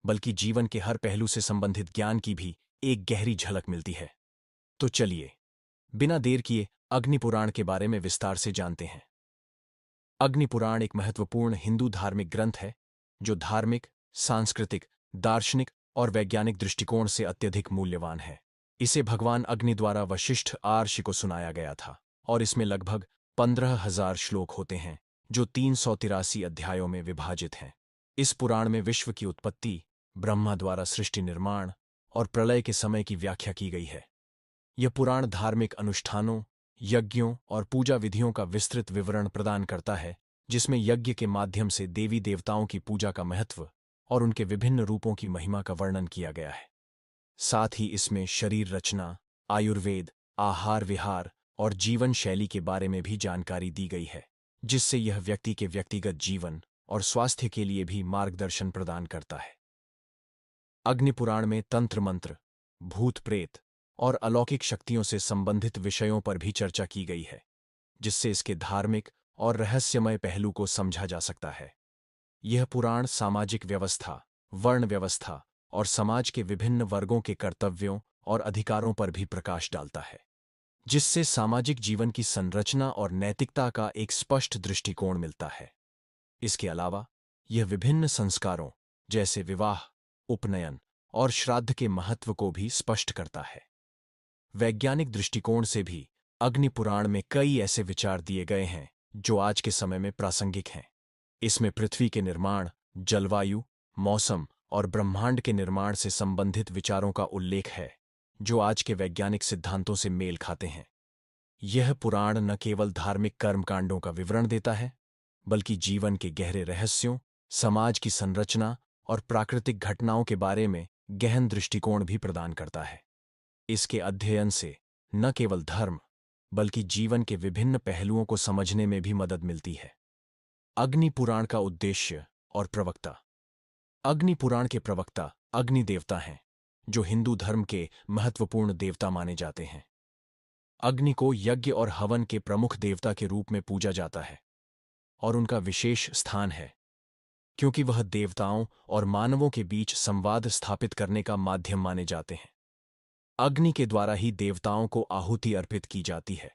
बल्कि जीवन के हर पहलू से संबंधित ज्ञान की भी एक गहरी झलक मिलती है। तो चलिए, बिना देर किए अग्निपुराण के बारे में विस्तार से जानते हैं। अग्निपुराण एक महत्वपूर्ण हिंदू धार्मिक ग्रंथ है जो धार्मिक, सांस्कृतिक, दार्शनिक और वैज्ञानिक दृष्टिकोण से अत्यधिक मूल्यवान है। इसे भगवान अग्नि द्वारा वशिष्ठ ऋषि को सुनाया गया था और इसमें लगभग 15,000 श्लोक होते हैं जो 383 अध्यायों में विभाजित हैं। इस पुराण में विश्व की उत्पत्ति, ब्रह्मा द्वारा सृष्टि निर्माण और प्रलय के समय की व्याख्या की गई है। यह पुराण धार्मिक अनुष्ठानों, यज्ञों और पूजा विधियों का विस्तृत विवरण प्रदान करता है, जिसमें यज्ञ के माध्यम से देवी देवताओं की पूजा का महत्व और उनके विभिन्न रूपों की महिमा का वर्णन किया गया है। साथ ही इसमें शरीर रचना, आयुर्वेद, आहार विहार और जीवन शैली के बारे में भी जानकारी दी गई है, जिससे यह व्यक्ति के व्यक्तिगत जीवन और स्वास्थ्य के लिए भी मार्गदर्शन प्रदान करता है। अग्निपुराण में तंत्र मंत्र, भूत प्रेत और अलौकिक शक्तियों से संबंधित विषयों पर भी चर्चा की गई है, जिससे इसके धार्मिक और रहस्यमय पहलू को समझा जा सकता है। यह पुराण सामाजिक व्यवस्था, वर्ण व्यवस्था और समाज के विभिन्न वर्गों के कर्तव्यों और अधिकारों पर भी प्रकाश डालता है, जिससे सामाजिक जीवन की संरचना और नैतिकता का एक स्पष्ट दृष्टिकोण मिलता है। इसके अलावा यह विभिन्न संस्कारों जैसे विवाह, उपनयन और श्राद्ध के महत्व को भी स्पष्ट करता है। वैज्ञानिक दृष्टिकोण से भी अग्निपुराण में कई ऐसे विचार दिए गए हैं जो आज के समय में प्रासंगिक हैं। इसमें पृथ्वी के निर्माण, जलवायु, मौसम और ब्रह्मांड के निर्माण से संबंधित विचारों का उल्लेख है, जो आज के वैज्ञानिक सिद्धांतों से मेल खाते हैं। यह पुराण न केवल धार्मिक कर्मकांडों का विवरण देता है, बल्कि जीवन के गहरे रहस्यों, समाज की संरचना और प्राकृतिक घटनाओं के बारे में गहन दृष्टिकोण भी प्रदान करता है। इसके अध्ययन से न केवल धर्म, बल्कि जीवन के विभिन्न पहलुओं को समझने में भी मदद मिलती है। अग्नि पुराण का उद्देश्य और प्रवक्ता। अग्नि पुराण के प्रवक्ता अग्नि देवता हैं, जो हिंदू धर्म के महत्वपूर्ण देवता माने जाते हैं। अग्नि को यज्ञ और हवन के प्रमुख देवता के रूप में पूजा जाता है और उनका विशेष स्थान है, क्योंकि वह देवताओं और मानवों के बीच संवाद स्थापित करने का माध्यम माने जाते हैं। अग्नि के द्वारा ही देवताओं को आहुति अर्पित की जाती है,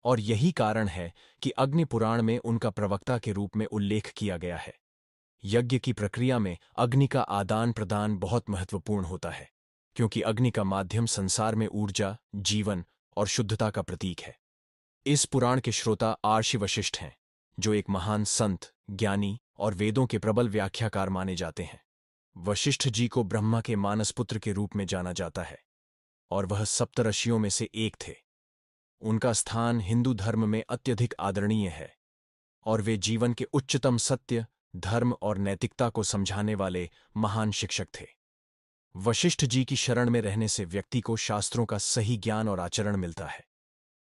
और यही कारण है कि अग्नि पुराण में उनका प्रवक्ता के रूप में उल्लेख किया गया है। यज्ञ की प्रक्रिया में अग्नि का आदान प्रदान बहुत महत्वपूर्ण होता है, क्योंकि अग्नि का माध्यम संसार में ऊर्जा, जीवन और शुद्धता का प्रतीक है। इस पुराण के श्रोता ऋषि वशिष्ठ हैं, जो एक महान संत, ज्ञानी और वेदों के प्रबल व्याख्याकार माने जाते हैं। वशिष्ठ जी को ब्रह्मा के मानसपुत्र के रूप में जाना जाता है और वह सप्तऋषियों में से एक थे। उनका स्थान हिंदू धर्म में अत्यधिक आदरणीय है और वे जीवन के उच्चतम सत्य, धर्म और नैतिकता को समझाने वाले महान शिक्षक थे। वशिष्ठ जी की शरण में रहने से व्यक्ति को शास्त्रों का सही ज्ञान और आचरण मिलता है,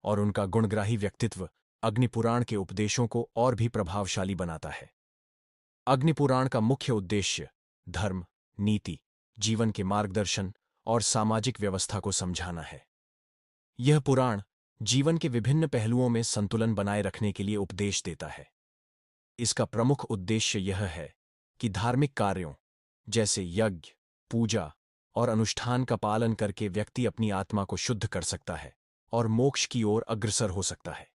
और उनका गुणग्राही व्यक्तित्व अग्निपुराण के उपदेशों को और भी प्रभावशाली बनाता है। अग्निपुराण का मुख्य उद्देश्य धर्म, नीति, जीवन के मार्गदर्शन और सामाजिक व्यवस्था को समझाना है। यह पुराण जीवन के विभिन्न पहलुओं में संतुलन बनाए रखने के लिए उपदेश देता है। इसका प्रमुख उद्देश्य यह है कि धार्मिक कार्यों जैसे यज्ञ, पूजा और अनुष्ठान का पालन करके व्यक्ति अपनी आत्मा को शुद्ध कर सकता है और मोक्ष की ओर अग्रसर हो सकता है।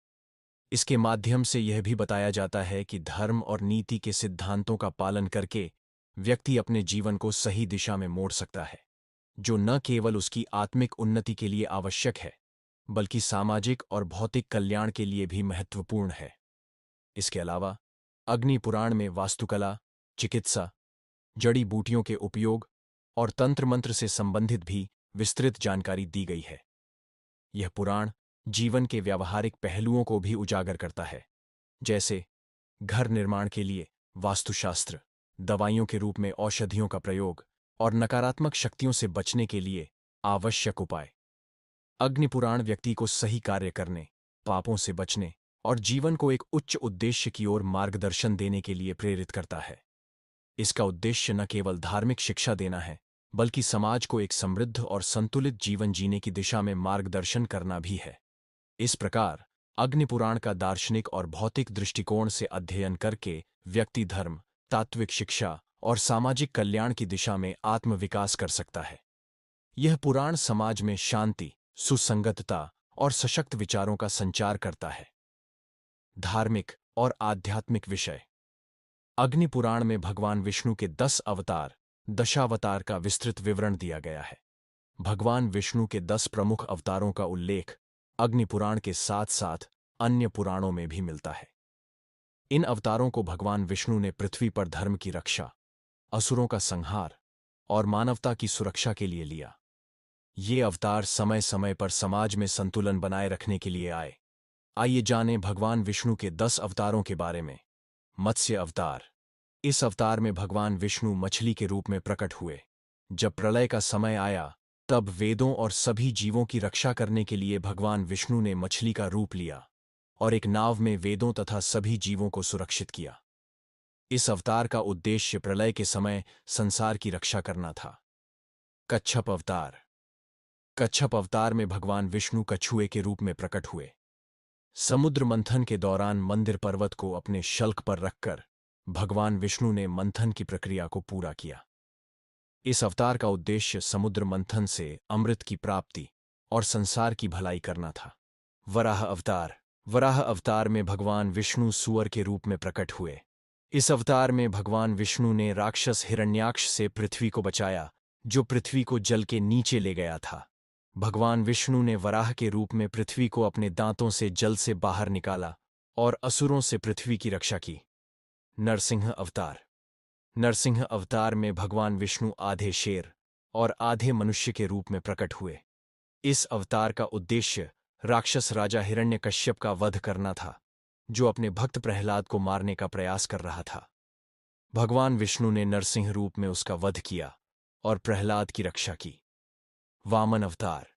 इसके माध्यम से यह भी बताया जाता है कि धर्म और नीति के सिद्धांतों का पालन करके व्यक्ति अपने जीवन को सही दिशा में मोड़ सकता है, जो न केवल उसकी आत्मिक उन्नति के लिए आवश्यक है, बल्कि सामाजिक और भौतिक कल्याण के लिए भी महत्वपूर्ण है। इसके अलावा अग्नि पुराण में वास्तुकला, चिकित्सा, जड़ी बूटियों के उपयोग और तंत्र मंत्र से संबंधित भी विस्तृत जानकारी दी गई है। यह पुराण जीवन के व्यावहारिक पहलुओं को भी उजागर करता है, जैसे घर निर्माण के लिए वास्तुशास्त्र, दवाइयों के रूप में औषधियों का प्रयोग और नकारात्मक शक्तियों से बचने के लिए आवश्यक उपाय। अग्निपुराण व्यक्ति को सही कार्य करने, पापों से बचने और जीवन को एक उच्च उद्देश्य की ओर मार्गदर्शन देने के लिए प्रेरित करता है। इसका उद्देश्य न केवल धार्मिक शिक्षा देना है, बल्कि समाज को एक समृद्ध और संतुलित जीवन जीने की दिशा में मार्गदर्शन करना भी है। इस प्रकार अग्निपुराण का दार्शनिक और भौतिक दृष्टिकोण से अध्ययन करके व्यक्ति धर्म, तात्विक शिक्षा और सामाजिक कल्याण की दिशा में आत्मविकास कर सकता है। यह पुराण समाज में शांति, सुसंगतता और सशक्त विचारों का संचार करता है। धार्मिक और आध्यात्मिक विषय। अग्नि पुराण में भगवान विष्णु के 10 अवतार, दशावतार का विस्तृत विवरण दिया गया है। भगवान विष्णु के 10 प्रमुख अवतारों का उल्लेख अग्नि पुराण के साथ साथ अन्य पुराणों में भी मिलता है। इन अवतारों को भगवान विष्णु ने पृथ्वी पर धर्म की रक्षा, असुरों का संहार और मानवता की सुरक्षा के लिए लिया। ये अवतार समय समय पर समाज में संतुलन बनाए रखने के लिए आए। आइए जानें भगवान विष्णु के 10 अवतारों के बारे में। मत्स्य अवतार। इस अवतार में भगवान विष्णु मछली के रूप में प्रकट हुए। जब प्रलय का समय आया, तब वेदों और सभी जीवों की रक्षा करने के लिए भगवान विष्णु ने मछली का रूप लिया और एक नाव में वेदों तथा सभी जीवों को सुरक्षित किया। इस अवतार का उद्देश्य प्रलय के समय संसार की रक्षा करना था। कच्छप अवतार। कच्छप अवतार में भगवान विष्णु कछुए के रूप में प्रकट हुए। समुद्र मंथन के दौरान मंदिर पर्वत को अपने शल्क पर रखकर भगवान विष्णु ने मंथन की प्रक्रिया को पूरा किया। इस अवतार का उद्देश्य समुद्र मंथन से अमृत की प्राप्ति और संसार की भलाई करना था। वराह अवतार। वराह अवतार में भगवान विष्णु सूअर के रूप में प्रकट हुए। इस अवतार में भगवान विष्णु ने राक्षस हिरण्याक्ष से पृथ्वी को बचाया, जो पृथ्वी को जल के नीचे ले गया था। भगवान विष्णु ने वराह के रूप में पृथ्वी को अपने दांतों से जल से बाहर निकाला और असुरों से पृथ्वी की रक्षा की। नरसिंह अवतार। नरसिंह अवतार में भगवान विष्णु आधे शेर और आधे मनुष्य के रूप में प्रकट हुए। इस अवतार का उद्देश्य राक्षस राजा हिरण्यकश्यप का वध करना था, जो अपने भक्त प्रहलाद को मारने का प्रयास कर रहा था। भगवान विष्णु ने नरसिंह रूप में उसका वध किया और प्रहलाद की रक्षा की। वामन अवतार।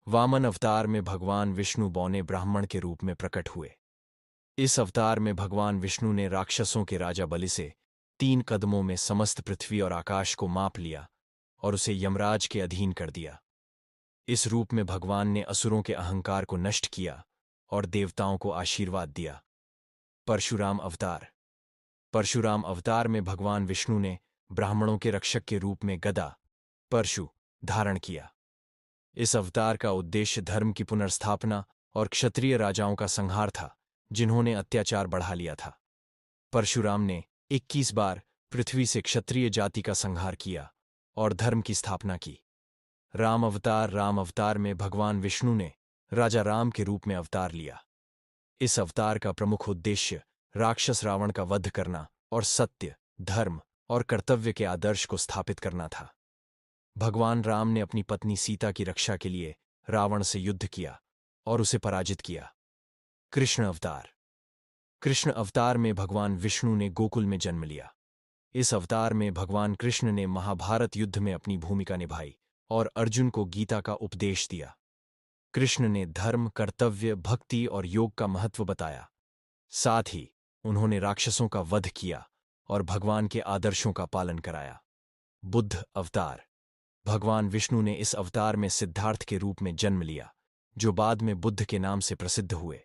वामन अवतार में भगवान विष्णु बौने ब्राह्मण के रूप में प्रकट हुए। इस अवतार में भगवान विष्णु ने राक्षसों के राजा बलि से 3 कदमों में समस्त पृथ्वी और आकाश को माप लिया और उसे यमराज के अधीन कर दिया। इस रूप में भगवान ने असुरों के अहंकार को नष्ट किया और देवताओं को आशीर्वाद दिया। परशुराम अवतार। परशुराम अवतार में भगवान विष्णु ने ब्राह्मणों के रक्षक के रूप में गदा, परशु धारण किया। इस अवतार का उद्देश्य धर्म की पुनर्स्थापना और क्षत्रिय राजाओं का संहार था, जिन्होंने अत्याचार बढ़ा लिया था। परशुराम ने 21 बार पृथ्वी से क्षत्रिय जाति का संहार किया और धर्म की स्थापना की। राम अवतार। राम अवतार में भगवान विष्णु ने राजा राम के रूप में अवतार लिया। इस अवतार का प्रमुख उद्देश्य राक्षस रावण का वध करना और सत्य, धर्म और कर्तव्य के आदर्श को स्थापित करना था। भगवान राम ने अपनी पत्नी सीता की रक्षा के लिए रावण से युद्ध किया और उसे पराजित किया। कृष्ण अवतार। कृष्ण अवतार में भगवान विष्णु ने गोकुल में जन्म लिया। इस अवतार में भगवान कृष्ण ने महाभारत युद्ध में अपनी भूमिका निभाई और अर्जुन को गीता का उपदेश दिया। कृष्ण ने धर्म, कर्तव्य, भक्ति और योग का महत्व बताया। साथ ही उन्होंने राक्षसों का वध किया और भगवान के आदर्शों का पालन कराया। बुद्ध अवतार। भगवान विष्णु ने इस अवतार में सिद्धार्थ के रूप में जन्म लिया, जो बाद में बुद्ध के नाम से प्रसिद्ध हुए।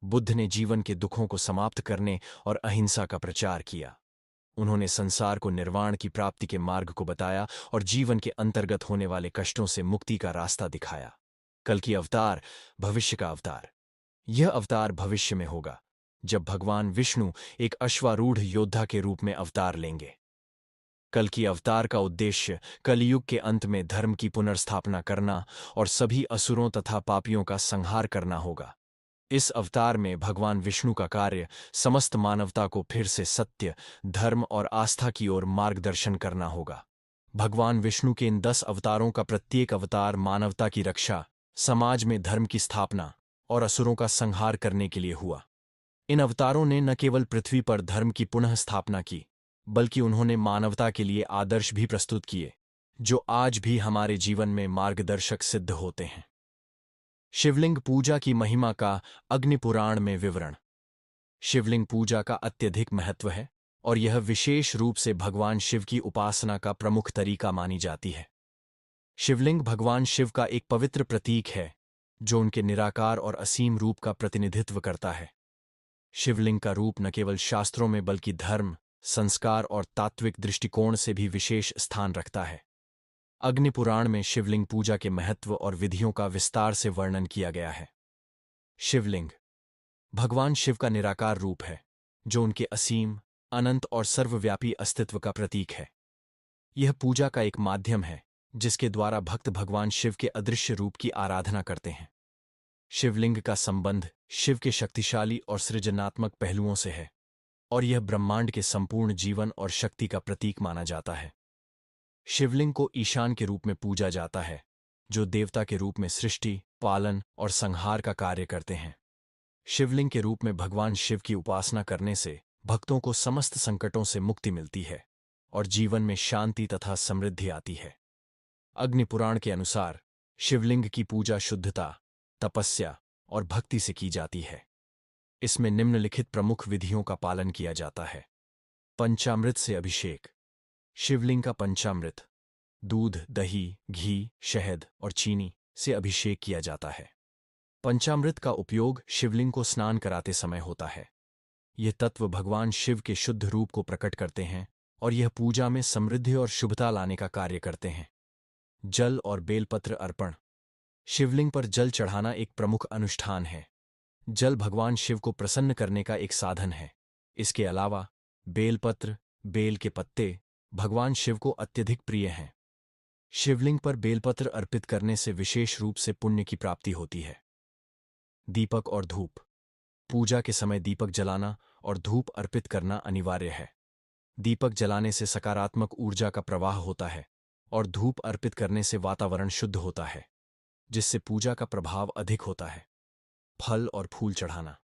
बुद्ध ने जीवन के दुखों को समाप्त करने और अहिंसा का प्रचार किया। उन्होंने संसार को निर्वाण की प्राप्ति के मार्ग को बताया और जीवन के अंतर्गत होने वाले कष्टों से मुक्ति का रास्ता दिखाया। कल्कि अवतार, भविष्य का अवतार। यह अवतार भविष्य में होगा, जब भगवान विष्णु एक अश्वारूढ़ योद्धा के रूप में अवतार लेंगे। कल्कि अवतार का उद्देश्य कलयुग के अंत में धर्म की पुनर्स्थापना करना और सभी असुरों तथा पापियों का संहार करना होगा। इस अवतार में भगवान विष्णु का कार्य समस्त मानवता को फिर से सत्य, धर्म और आस्था की ओर मार्गदर्शन करना होगा। भगवान विष्णु के इन 10 अवतारों का प्रत्येक अवतार मानवता की रक्षा, समाज में धर्म की स्थापना और असुरों का संहार करने के लिए हुआ। इन अवतारों ने न केवल पृथ्वी पर धर्म की पुनः स्थापना की, बल्कि उन्होंने मानवता के लिए आदर्श भी प्रस्तुत किए, जो आज भी हमारे जीवन में मार्गदर्शक सिद्ध होते हैं। शिवलिंग पूजा की महिमा का अग्नि पुराण में विवरण। शिवलिंग पूजा का अत्यधिक महत्व है और यह विशेष रूप से भगवान शिव की उपासना का प्रमुख तरीका मानी जाती है। शिवलिंग भगवान शिव का एक पवित्र प्रतीक है, जो उनके निराकार और असीम रूप का प्रतिनिधित्व करता है। शिवलिंग का रूप न केवल शास्त्रों में बल्कि धर्म, संस्कार और तात्विक दृष्टिकोण से भी विशेष स्थान रखता है। अग्नि पुराण में शिवलिंग पूजा के महत्व और विधियों का विस्तार से वर्णन किया गया है। शिवलिंग भगवान शिव का निराकार रूप है, जो उनके असीम, अनंत और सर्वव्यापी अस्तित्व का प्रतीक है। यह पूजा का एक माध्यम है जिसके द्वारा भक्त भगवान शिव के अदृश्य रूप की आराधना करते हैं। शिवलिंग का संबंध शिव के शक्तिशाली और सृजनात्मक पहलुओं से है, और यह ब्रह्मांड के संपूर्ण जीवन और शक्ति का प्रतीक माना जाता है। शिवलिंग को ईशान के रूप में पूजा जाता है, जो देवता के रूप में सृष्टि, पालन और संहार का कार्य करते हैं। शिवलिंग के रूप में भगवान शिव की उपासना करने से भक्तों को समस्त संकटों से मुक्ति मिलती है और जीवन में शांति तथा समृद्धि आती है। अग्नि पुराण के अनुसार शिवलिंग की पूजा शुद्धता, तपस्या और भक्ति से की जाती है। इसमें निम्नलिखित प्रमुख विधियों का पालन किया जाता है। पंचामृत से अभिषेक। शिवलिंग का पंचामृत, दूध, दही, घी, शहद और चीनी से अभिषेक किया जाता है। पंचामृत का उपयोग शिवलिंग को स्नान कराते समय होता है। यह तत्व भगवान शिव के शुद्ध रूप को प्रकट करते हैं और यह पूजा में समृद्धि और शुभता लाने का कार्य करते हैं। जल और बेलपत्र अर्पण। शिवलिंग पर जल चढ़ाना एक प्रमुख अनुष्ठान है। जल भगवान शिव को प्रसन्न करने का एक साधन है। इसके अलावा बेलपत्र, बेल के पत्ते भगवान शिव को अत्यधिक प्रिय हैं। शिवलिंग पर बेलपत्र अर्पित करने से विशेष रूप से पुण्य की प्राप्ति होती है। दीपक और धूप। पूजा के समय दीपक जलाना और धूप अर्पित करना अनिवार्य है। दीपक जलाने से सकारात्मक ऊर्जा का प्रवाह होता है और धूप अर्पित करने से वातावरण शुद्ध होता है, जिससे पूजा का प्रभाव अधिक होता है। फल और फूल चढ़ाना।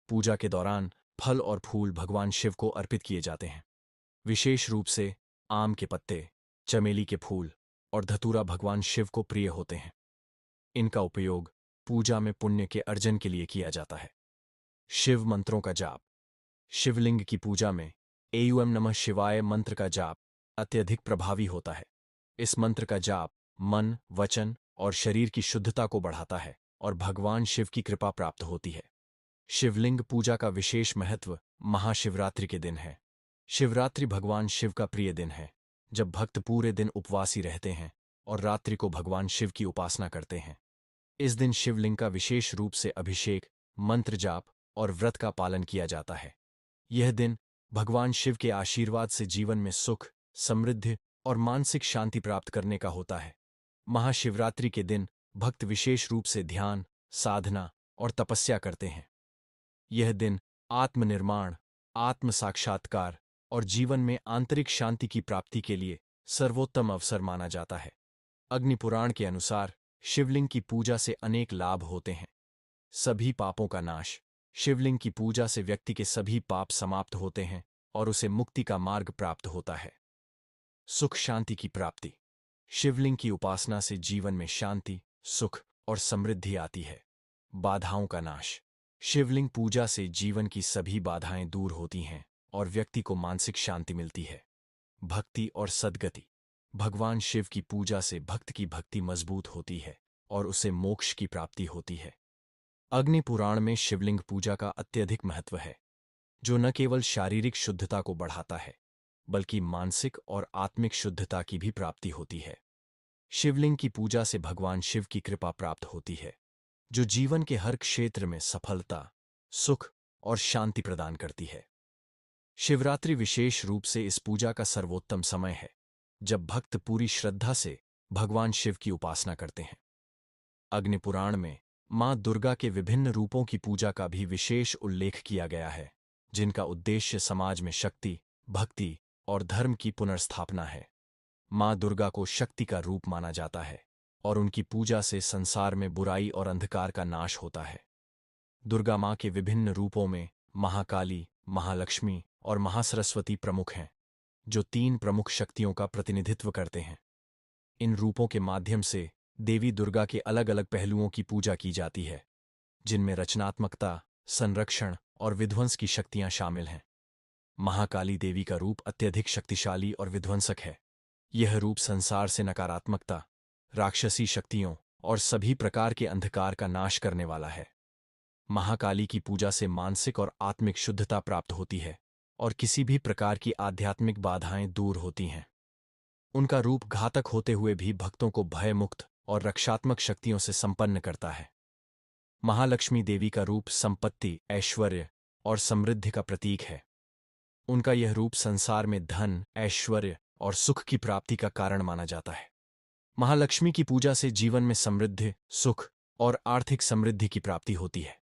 पूजा के दौरान फल और फूल भगवान शिव को अर्पित किए जाते हैं। विशेष रूप से आम के पत्ते, चमेली के फूल और धतूरा भगवान शिव को प्रिय होते हैं। इनका उपयोग पूजा में पुण्य के अर्जन के लिए किया जाता है। शिव मंत्रों का जाप। शिवलिंग की पूजा में एयू नमः शिवाय मंत्र का जाप अत्यधिक प्रभावी होता है। इस मंत्र का जाप मन, वचन और शरीर की शुद्धता को बढ़ाता है और भगवान शिव की कृपा प्राप्त होती है। शिवलिंग पूजा का विशेष महत्व महाशिवरात्रि के दिन है। शिवरात्रि भगवान शिव का प्रिय दिन है, जब भक्त पूरे दिन उपवासी रहते हैं और रात्रि को भगवान शिव की उपासना करते हैं। इस दिन शिवलिंग का विशेष रूप से अभिषेक, मंत्र जाप और व्रत का पालन किया जाता है। यह दिन भगवान शिव के आशीर्वाद से जीवन में सुख, समृद्धि और मानसिक शांति प्राप्त करने का होता है। महाशिवरात्रि के दिन भक्त विशेष रूप से ध्यान, साधना और तपस्या करते हैं। यह दिन आत्मनिर्माण, आत्म साक्षात्कार और जीवन में आंतरिक शांति की प्राप्ति के लिए सर्वोत्तम अवसर माना जाता है। अग्नि पुराण के अनुसार शिवलिंग की पूजा से अनेक लाभ होते हैं। सभी पापों का नाश। शिवलिंग की पूजा से व्यक्ति के सभी पाप समाप्त होते हैं और उसे मुक्ति का मार्ग प्राप्त होता है। सुख शांति की प्राप्ति। शिवलिंग की उपासना से जीवन में शांति, सुख और समृद्धि आती है। बाधाओं का नाश। शिवलिंग पूजा से जीवन की सभी बाधाएं दूर होती हैं और व्यक्ति को मानसिक शांति मिलती है। भक्ति और सद्गति। भगवान शिव की पूजा से भक्त की भक्ति मजबूत होती है और उसे मोक्ष की प्राप्ति होती है। अग्नि पुराण में शिवलिंग पूजा का अत्यधिक महत्व है, जो न केवल शारीरिक शुद्धता को बढ़ाता है, बल्कि मानसिक और आत्मिक शुद्धता की भी प्राप्ति होती है। शिवलिंग की पूजा से भगवान शिव की कृपा प्राप्त होती है, जो जीवन के हर क्षेत्र में सफलता, सुख और शांति प्रदान करती है। शिवरात्रि विशेष रूप से इस पूजा का सर्वोत्तम समय है, जब भक्त पूरी श्रद्धा से भगवान शिव की उपासना करते हैं। अग्नि पुराण में मां दुर्गा के विभिन्न रूपों की पूजा का भी विशेष उल्लेख किया गया है, जिनका उद्देश्य समाज में शक्ति, भक्ति और धर्म की पुनर्स्थापना है। मां दुर्गा को शक्ति का रूप माना जाता है और उनकी पूजा से संसार में बुराई और अंधकार का नाश होता है। दुर्गा मां के विभिन्न रूपों में महाकाली, महालक्ष्मी और महासरस्वती प्रमुख हैं, जो 3 प्रमुख शक्तियों का प्रतिनिधित्व करते हैं। इन रूपों के माध्यम से देवी दुर्गा के अलग अलग पहलुओं की पूजा की जाती है, जिनमें रचनात्मकता, संरक्षण और विध्वंस की शक्तियां शामिल हैं। महाकाली देवी का रूप अत्यधिक शक्तिशाली और विध्वंसक है। यह रूप संसार से नकारात्मकता, राक्षसी शक्तियों और सभी प्रकार के अंधकार का नाश करने वाला है। महाकाली की पूजा से मानसिक और आत्मिक शुद्धता प्राप्त होती है और किसी भी प्रकार की आध्यात्मिक बाधाएं दूर होती हैं। उनका रूप घातक होते हुए भी भक्तों को भयमुक्त और रक्षात्मक शक्तियों से संपन्न करता है। महालक्ष्मी देवी का रूप संपत्ति, ऐश्वर्य और समृद्धि का प्रतीक है। उनका यह रूप संसार में धन, ऐश्वर्य और सुख की प्राप्ति का कारण माना जाता है। महालक्ष्मी की पूजा से जीवन में समृद्धि, सुख और आर्थिक समृद्धि की प्राप्ति होती है।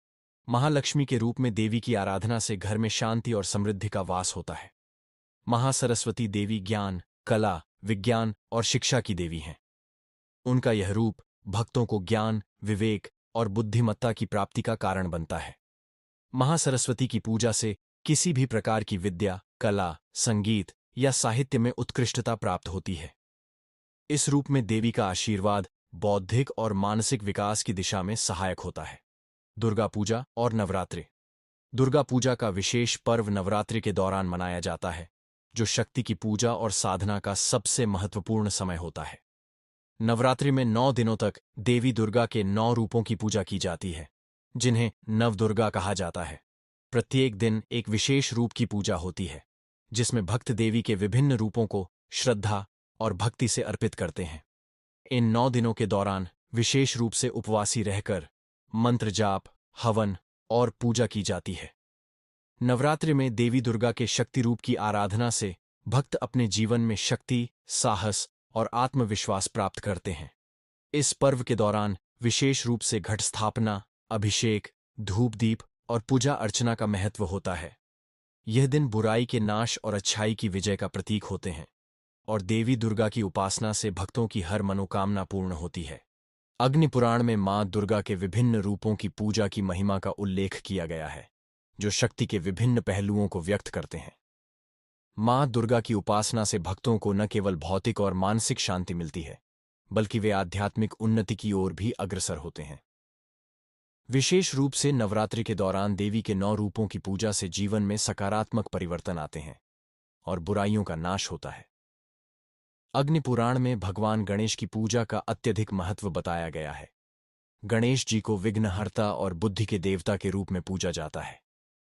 महालक्ष्मी के रूप में देवी की आराधना से घर में शांति और समृद्धि का वास होता है। महासरस्वती देवी ज्ञान, कला, विज्ञान और शिक्षा की देवी हैं। उनका यह रूप भक्तों को ज्ञान, विवेक और बुद्धिमत्ता की प्राप्ति का कारण बनता है। महासरस्वती की पूजा से किसी भी प्रकार की विद्या, कला, संगीत या साहित्य में उत्कृष्टता प्राप्त होती है। इस रूप में देवी का आशीर्वाद बौद्धिक और मानसिक विकास की दिशा में सहायक होता है। दुर्गा पूजा और नवरात्रि। दुर्गा पूजा का विशेष पर्व नवरात्रि के दौरान मनाया जाता है, जो शक्ति की पूजा और साधना का सबसे महत्वपूर्ण समय होता है। नवरात्रि में 9 दिनों तक देवी दुर्गा के 9 रूपों की पूजा की जाती है, जिन्हें नवदुर्गा कहा जाता है। प्रत्येक दिन एक विशेष रूप की पूजा होती है, जिसमें भक्त देवी के विभिन्न रूपों को श्रद्धा और भक्ति से अर्पित करते हैं। इन 9 दिनों के दौरान विशेष रूप से उपवासी रहकर मंत्र जाप, हवन और पूजा की जाती है। नवरात्रि में देवी दुर्गा के शक्ति रूप की आराधना से भक्त अपने जीवन में शक्ति, साहस और आत्मविश्वास प्राप्त करते हैं। इस पर्व के दौरान विशेष रूप से घट स्थापना, अभिषेक, धूप दीप और पूजा अर्चना का महत्व होता है। यह दिन बुराई के नाश और अच्छाई की विजय का प्रतीक होते हैं और देवी दुर्गा की उपासना से भक्तों की हर मनोकामना पूर्ण होती है। अग्नि पुराण में मां दुर्गा के विभिन्न रूपों की पूजा की महिमा का उल्लेख किया गया है, जो शक्ति के विभिन्न पहलुओं को व्यक्त करते हैं। मां दुर्गा की उपासना से भक्तों को न केवल भौतिक और मानसिक शांति मिलती है, बल्कि वे आध्यात्मिक उन्नति की ओर भी अग्रसर होते हैं। विशेष रूप से नवरात्रि के दौरान देवी के 9 रूपों की पूजा से जीवन में सकारात्मक परिवर्तन आते हैं और बुराइयों का नाश होता है। अग्नि पुराण में भगवान गणेश की पूजा का अत्यधिक महत्व बताया गया है। गणेश जी को विघ्नहर्ता और बुद्धि के देवता के रूप में पूजा जाता है।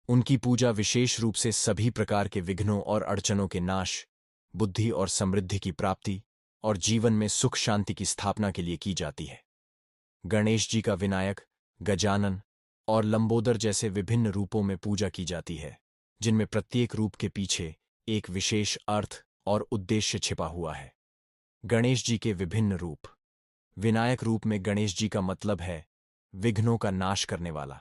उनकी पूजा विशेष रूप से सभी प्रकार के विघ्नों और अड़चनों के नाश, बुद्धि और समृद्धि की प्राप्ति और जीवन में सुख शांति की स्थापना के लिए की जाती है। गणेश जी का विनायक, गजानन और लंबोदर जैसे विभिन्न रूपों में पूजा की जाती है, जिनमें प्रत्येक रूप के पीछे एक विशेष अर्थ और उद्देश्य छिपा हुआ है। गणेश जी के विभिन्न रूप। विनायक रूप में गणेश जी का मतलब है विघ्नों का नाश करने वाला।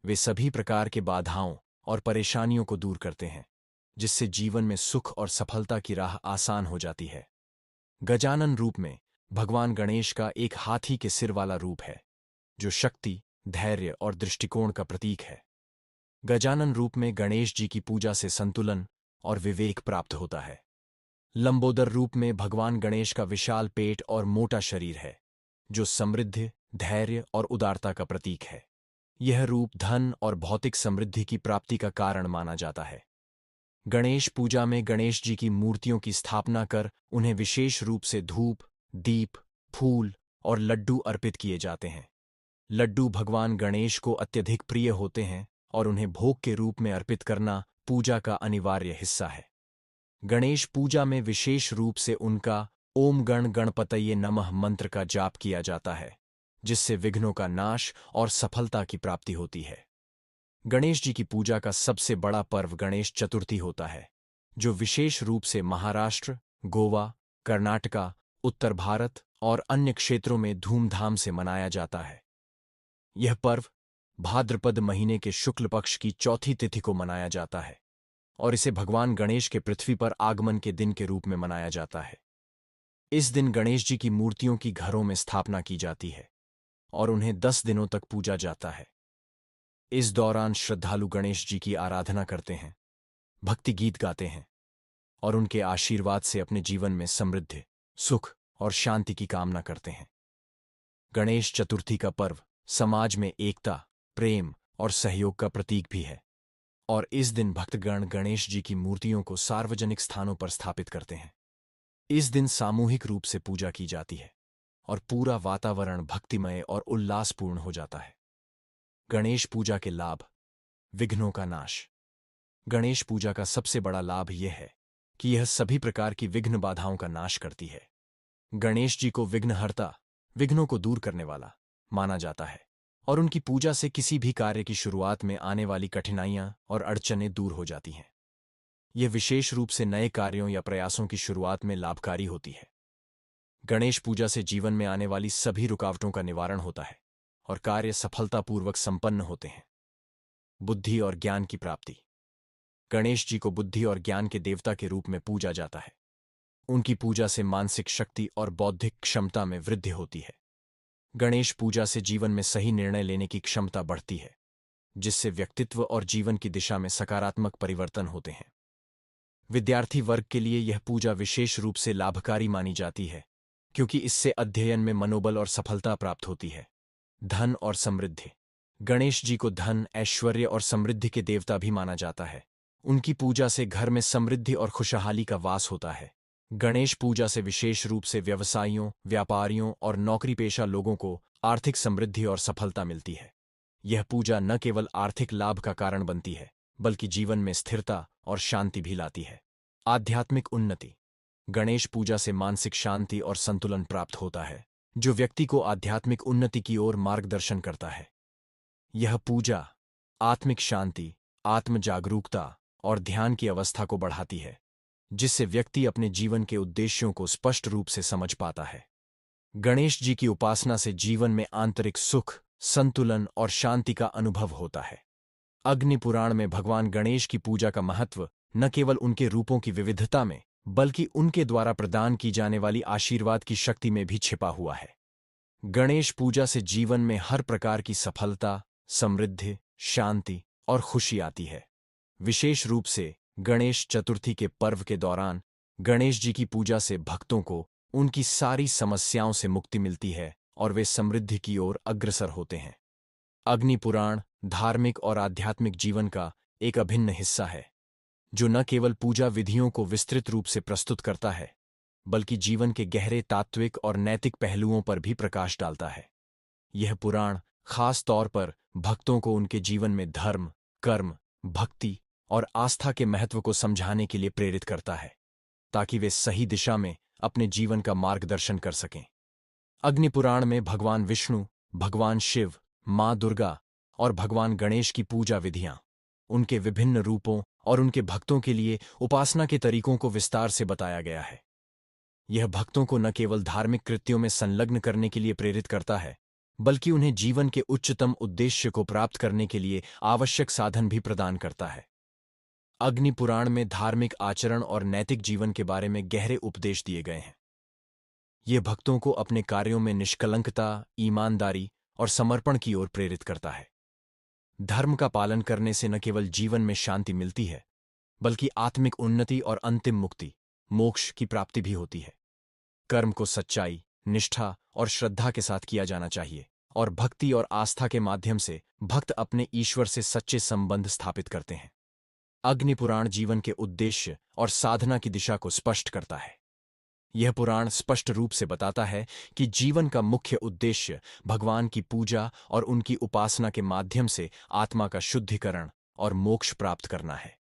वे सभी प्रकार के बाधाओं और परेशानियों को दूर करते हैं, जिससे जीवन में सुख और सफलता की राह आसान हो जाती है। गजानन रूप में भगवान गणेश का एक हाथी के सिर वाला रूप है, जो शक्ति, धैर्य और दृष्टिकोण का प्रतीक है। गजानन रूप में गणेश जी की पूजा से संतुलन और विवेक प्राप्त होता है। लंबोदर रूप में भगवान गणेश का विशाल पेट और मोटा शरीर है, जो समृद्धि, धैर्य और उदारता का प्रतीक है। यह रूप धन और भौतिक समृद्धि की प्राप्ति का कारण माना जाता है। गणेश पूजा में गणेश जी की मूर्तियों की स्थापना कर उन्हें विशेष रूप से धूप, दीप, फूल और लड्डू अर्पित किए जाते हैं। लड्डू भगवान गणेश को अत्यधिक प्रिय होते हैं और उन्हें भोग के रूप में अर्पित करना पूजा का अनिवार्य हिस्सा है। गणेश पूजा में विशेष रूप से उनका ओम गण गणपतये नमः मंत्र का जाप किया जाता है, जिससे विघ्नों का नाश और सफलता की प्राप्ति होती है। गणेश जी की पूजा का सबसे बड़ा पर्व गणेश चतुर्थी होता है, जो विशेष रूप से महाराष्ट्र, गोवा, कर्नाटका, उत्तर भारत और अन्य क्षेत्रों में धूमधाम से मनाया जाता है। यह पर्व भाद्रपद महीने के शुक्ल पक्ष की चौथी तिथि को मनाया जाता है और इसे भगवान गणेश के पृथ्वी पर आगमन के दिन के रूप में मनाया जाता है। इस दिन गणेश जी की मूर्तियों की घरों में स्थापना की जाती है और उन्हें 10 दिनों तक पूजा जाता है। इस दौरान श्रद्धालु गणेश जी की आराधना करते हैं, भक्ति गीत गाते हैं और उनके आशीर्वाद से अपने जीवन में समृद्धि, सुख और शांति की कामना करते हैं। गणेश चतुर्थी का पर्व समाज में एकता, प्रेम और सहयोग का प्रतीक भी है और इस दिन भक्तगण गणेश जी की मूर्तियों को सार्वजनिक स्थानों पर स्थापित करते हैं। इस दिन सामूहिक रूप से पूजा की जाती है और पूरा वातावरण भक्तिमय और उल्लासपूर्ण हो जाता है। गणेश पूजा के लाभ। विघ्नों का नाश। गणेश पूजा का सबसे बड़ा लाभ यह है कि यह सभी प्रकार की विघ्न बाधाओं का नाश करती है। गणेश जी को विघ्नहर्ता, विघ्नों को दूर करने वाला माना जाता है और उनकी पूजा से किसी भी कार्य की शुरुआत में आने वाली कठिनाइयां और अड़चनें दूर हो जाती हैं। यह विशेष रूप से नए कार्यों या प्रयासों की शुरुआत में लाभकारी होती है। गणेश पूजा से जीवन में आने वाली सभी रुकावटों का निवारण होता है और कार्य सफलतापूर्वक संपन्न होते हैं। बुद्धि और ज्ञान की प्राप्ति। गणेश जी को बुद्धि और ज्ञान के देवता के रूप में पूजा जाता है। उनकी पूजा से मानसिक शक्ति और बौद्धिक क्षमता में वृद्धि होती है। गणेश पूजा से जीवन में सही निर्णय लेने की क्षमता बढ़ती है, जिससे व्यक्तित्व और जीवन की दिशा में सकारात्मक परिवर्तन होते हैं। विद्यार्थी वर्ग के लिए यह पूजा विशेष रूप से लाभकारी मानी जाती है, क्योंकि इससे अध्ययन में मनोबल और सफलता प्राप्त होती है। धन और समृद्धि। गणेश जी को धन, ऐश्वर्य और समृद्धि के देवता भी माना जाता है। उनकी पूजा से घर में समृद्धि और खुशहाली का वास होता है। गणेश पूजा से विशेष रूप से व्यवसायियों, व्यापारियों और नौकरी पेशा लोगों को आर्थिक समृद्धि और सफलता मिलती है। यह पूजा न केवल आर्थिक लाभ का कारण बनती है, बल्कि जीवन में स्थिरता और शांति भी लाती है। आध्यात्मिक उन्नति। गणेश पूजा से मानसिक शांति और संतुलन प्राप्त होता है, जो व्यक्ति को आध्यात्मिक उन्नति की ओर मार्गदर्शन करता है। यह पूजा आत्मिक शांति, आत्म जागरूकता और ध्यान की अवस्था को बढ़ाती है, जिससे व्यक्ति अपने जीवन के उद्देश्यों को स्पष्ट रूप से समझ पाता है। गणेश जी की उपासना से जीवन में आंतरिक सुख, संतुलन और शांति का अनुभव होता है। अग्नि पुराण में भगवान गणेश की पूजा का महत्व न केवल उनके रूपों की विविधता में, बल्कि उनके द्वारा प्रदान की जाने वाली आशीर्वाद की शक्ति में भी छिपा हुआ है। गणेश पूजा से जीवन में हर प्रकार की सफलता, समृद्धि, शांति और खुशी आती है। विशेष रूप से गणेश चतुर्थी के पर्व के दौरान गणेश जी की पूजा से भक्तों को उनकी सारी समस्याओं से मुक्ति मिलती है और वे समृद्धि की ओर अग्रसर होते हैं। अग्नि पुराण धार्मिक और आध्यात्मिक जीवन का एक अभिन्न हिस्सा है, जो न केवल पूजा विधियों को विस्तृत रूप से प्रस्तुत करता है, बल्कि जीवन के गहरे तात्विक और नैतिक पहलुओं पर भी प्रकाश डालता है। यह पुराण खास तौर पर भक्तों को उनके जीवन में धर्म, कर्म, भक्ति और आस्था के महत्व को समझाने के लिए प्रेरित करता है, ताकि वे सही दिशा में अपने जीवन का मार्गदर्शन कर सकें। अग्नि पुराण में भगवान विष्णु, भगवान शिव, माँ दुर्गा और भगवान गणेश की पूजा विधियां, उनके विभिन्न रूपों और उनके भक्तों के लिए उपासना के तरीकों को विस्तार से बताया गया है। यह भक्तों को न केवल धार्मिक कृत्यों में संलग्न करने के लिए प्रेरित करता है, बल्कि उन्हें जीवन के उच्चतम उद्देश्य को प्राप्त करने के लिए आवश्यक साधन भी प्रदान करता है। अग्नि पुराण में धार्मिक आचरण और नैतिक जीवन के बारे में गहरे उपदेश दिए गए हैं। यह भक्तों को अपने कार्यों में निष्कलंकता, ईमानदारी और समर्पण की ओर प्रेरित करता है। धर्म का पालन करने से न केवल जीवन में शांति मिलती है, बल्कि आत्मिक उन्नति और अंतिम मुक्ति, मोक्ष की प्राप्ति भी होती है। कर्म को सच्चाई, निष्ठा और श्रद्धा के साथ किया जाना चाहिए, और भक्ति और आस्था के माध्यम से भक्त अपने ईश्वर से सच्चे संबंध स्थापित करते हैं। अग्नि पुराण जीवन के उद्देश्य और साधना की दिशा को स्पष्ट करता है। यह पुराण स्पष्ट रूप से बताता है कि जीवन का मुख्य उद्देश्य भगवान की पूजा और उनकी उपासना के माध्यम से आत्मा का शुद्धिकरण और मोक्ष प्राप्त करना है।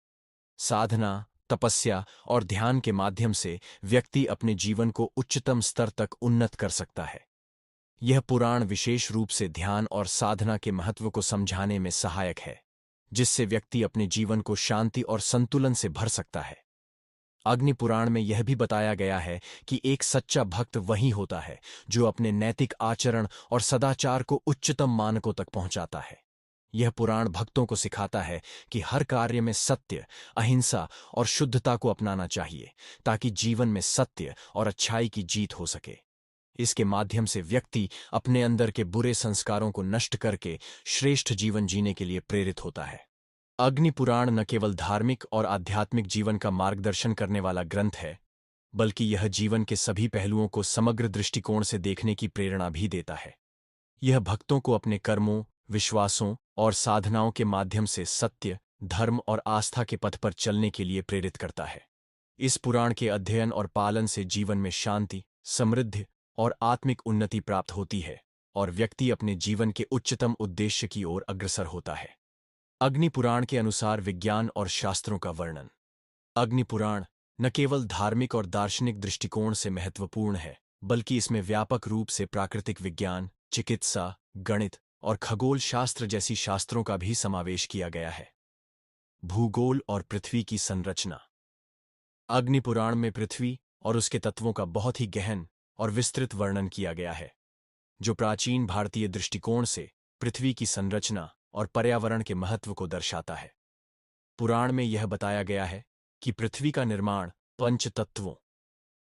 साधना, तपस्या और ध्यान के माध्यम से व्यक्ति अपने जीवन को उच्चतम स्तर तक उन्नत कर सकता है। यह पुराण विशेष रूप से ध्यान और साधना के महत्व को समझाने में सहायक है, जिससे व्यक्ति अपने जीवन को शांति और संतुलन से भर सकता है। अग्नि पुराण में यह भी बताया गया है कि एक सच्चा भक्त वही होता है जो अपने नैतिक आचरण और सदाचार को उच्चतम मानकों तक पहुंचाता है। यह पुराण भक्तों को सिखाता है कि हर कार्य में सत्य, अहिंसा और शुद्धता को अपनाना चाहिए, ताकि जीवन में सत्य और अच्छाई की जीत हो सके। इसके माध्यम से व्यक्ति अपने अंदर के बुरे संस्कारों को नष्ट करके श्रेष्ठ जीवन जीने के लिए प्रेरित होता है। अग्नि पुराण न केवल धार्मिक और आध्यात्मिक जीवन का मार्गदर्शन करने वाला ग्रंथ है, बल्कि यह जीवन के सभी पहलुओं को समग्र दृष्टिकोण से देखने की प्रेरणा भी देता है। यह भक्तों को अपने कर्मों, विश्वासों और साधनाओं के माध्यम से सत्य, धर्म और आस्था के पथ पर चलने के लिए प्रेरित करता है। इस पुराण के अध्ययन और पालन से जीवन में शांति, समृद्धि और आत्मिक उन्नति प्राप्त होती है, और व्यक्ति अपने जीवन के उच्चतम उद्देश्य की ओर अग्रसर होता है। अग्नि पुराण के अनुसार विज्ञान और शास्त्रों का वर्णन। अग्नि पुराण न केवल धार्मिक और दार्शनिक दृष्टिकोण से महत्वपूर्ण है, बल्कि इसमें व्यापक रूप से प्राकृतिक विज्ञान, चिकित्सा, गणित और खगोल शास्त्र जैसी शास्त्रों का भी समावेश किया गया है। भूगोल और पृथ्वी की संरचना। अग्नि पुराण में पृथ्वी और उसके तत्वों का बहुत ही गहन और विस्तृत वर्णन किया गया है, जो प्राचीन भारतीय दृष्टिकोण से पृथ्वी की संरचना और पर्यावरण के महत्व को दर्शाता है। पुराण में यह बताया गया है कि पृथ्वी का निर्माण पंच तत्वों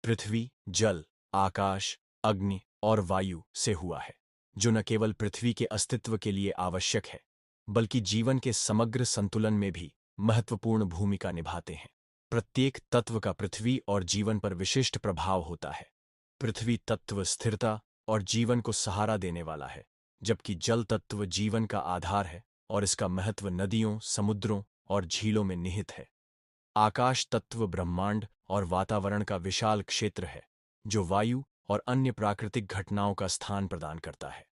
पृथ्वी, जल, आकाश, अग्नि और वायु से हुआ है, जो न केवल पृथ्वी के अस्तित्व के लिए आवश्यक है, बल्कि जीवन के समग्र संतुलन में भी महत्वपूर्ण भूमिका निभाते हैं। प्रत्येक तत्व का पृथ्वी और जीवन पर विशिष्ट प्रभाव होता है। पृथ्वी तत्व स्थिरता और जीवन को सहारा देने वाला है, जबकि जल तत्व जीवन का आधार है और इसका महत्व नदियों, समुद्रों और झीलों में निहित है। आकाश तत्व ब्रह्मांड और वातावरण का विशाल क्षेत्र है, जो वायु और अन्य प्राकृतिक घटनाओं का स्थान प्रदान करता है।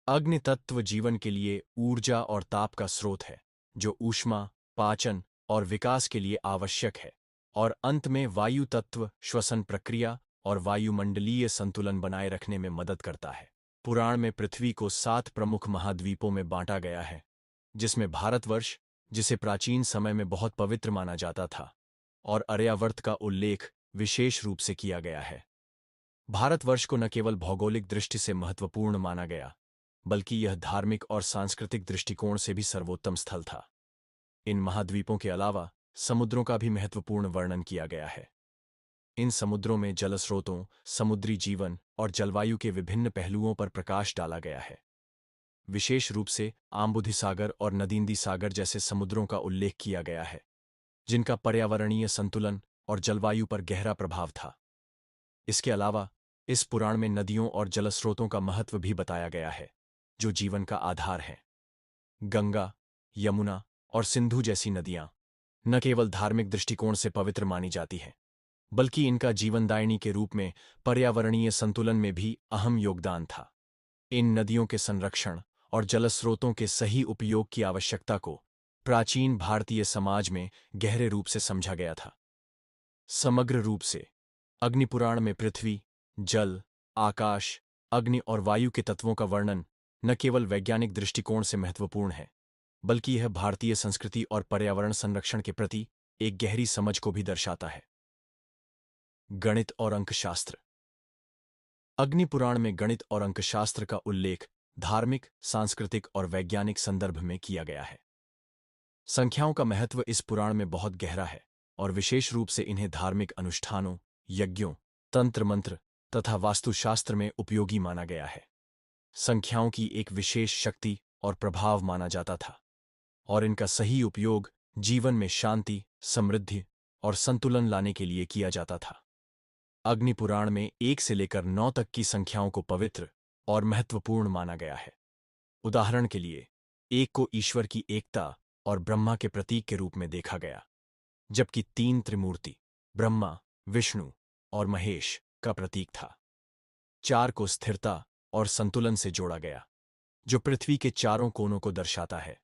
अग्नि तत्व जीवन के लिए ऊर्जा और ताप का स्रोत है, जो ऊष्मा, पाचन और विकास के लिए आवश्यक है। और अंत में वायु तत्व श्वसन प्रक्रिया और वायुमंडलीय संतुलन बनाए रखने में मदद करता है। पुराण में पृथ्वी को 7 प्रमुख महाद्वीपों में बांटा गया है, जिसमें भारतवर्ष, जिसे प्राचीन समय में बहुत पवित्र माना जाता था, और आर्यावर्त का उल्लेख विशेष रूप से किया गया है। भारतवर्ष को न केवल भौगोलिक दृष्टि से महत्वपूर्ण माना गया, बल्कि यह धार्मिक और सांस्कृतिक दृष्टिकोण से भी सर्वोत्तम स्थल था। इन महाद्वीपों के अलावा समुद्रों का भी महत्वपूर्ण वर्णन किया गया है। इन समुद्रों में जलस्रोतों, समुद्री जीवन और जलवायु के विभिन्न पहलुओं पर प्रकाश डाला गया है। विशेष रूप से आम्बुधि सागर और नदींदी सागर जैसे समुद्रों का उल्लेख किया गया है, जिनका पर्यावरणीय संतुलन और जलवायु पर गहरा प्रभाव था। इसके अलावा इस पुराण में नदियों और जलस्रोतों का महत्व भी बताया गया है, जो जीवन का आधार हैं। गंगा, यमुना और सिंधु जैसी नदियां न केवल धार्मिक दृष्टिकोण से पवित्र मानी जाती हैं, बल्कि इनका जीवनदायिनी के रूप में पर्यावरणीय संतुलन में भी अहम योगदान था। इन नदियों के संरक्षण और जलस्रोतों के सही उपयोग की आवश्यकता को प्राचीन भारतीय समाज में गहरे रूप से समझा गया था। समग्र रूप से अग्निपुराण में पृथ्वी, जल, आकाश, अग्नि और वायु के तत्वों का वर्णन न केवल वैज्ञानिक दृष्टिकोण से महत्वपूर्ण है, बल्कि यह भारतीय संस्कृति और पर्यावरण संरक्षण के प्रति एक गहरी समझ को भी दर्शाता है। गणित और अंकशास्त्र। अग्निपुराण में गणित और अंकशास्त्र का उल्लेख धार्मिक, सांस्कृतिक और वैज्ञानिक संदर्भ में किया गया है। संख्याओं का महत्व इस पुराण में बहुत गहरा है, और विशेष रूप से इन्हें धार्मिक अनुष्ठानों, यज्ञों, तंत्र मंत्र तथा वास्तुशास्त्र में उपयोगी माना गया है। संख्याओं की एक विशेष शक्ति और प्रभाव माना जाता था, और इनका सही उपयोग जीवन में शांति, समृद्धि और संतुलन लाने के लिए किया जाता था। अग्निपुराण में 1 से लेकर 9 तक की संख्याओं को पवित्र और महत्वपूर्ण माना गया है। उदाहरण के लिए 1 को ईश्वर की एकता और ब्रह्मा के प्रतीक के रूप में देखा गया, जबकि 3 त्रिमूर्ति ब्रह्मा, विष्णु और महेश का प्रतीक था। 4 को स्थिरता और संतुलन से जोड़ा गया, जो पृथ्वी के चारों कोनों को दर्शाता है।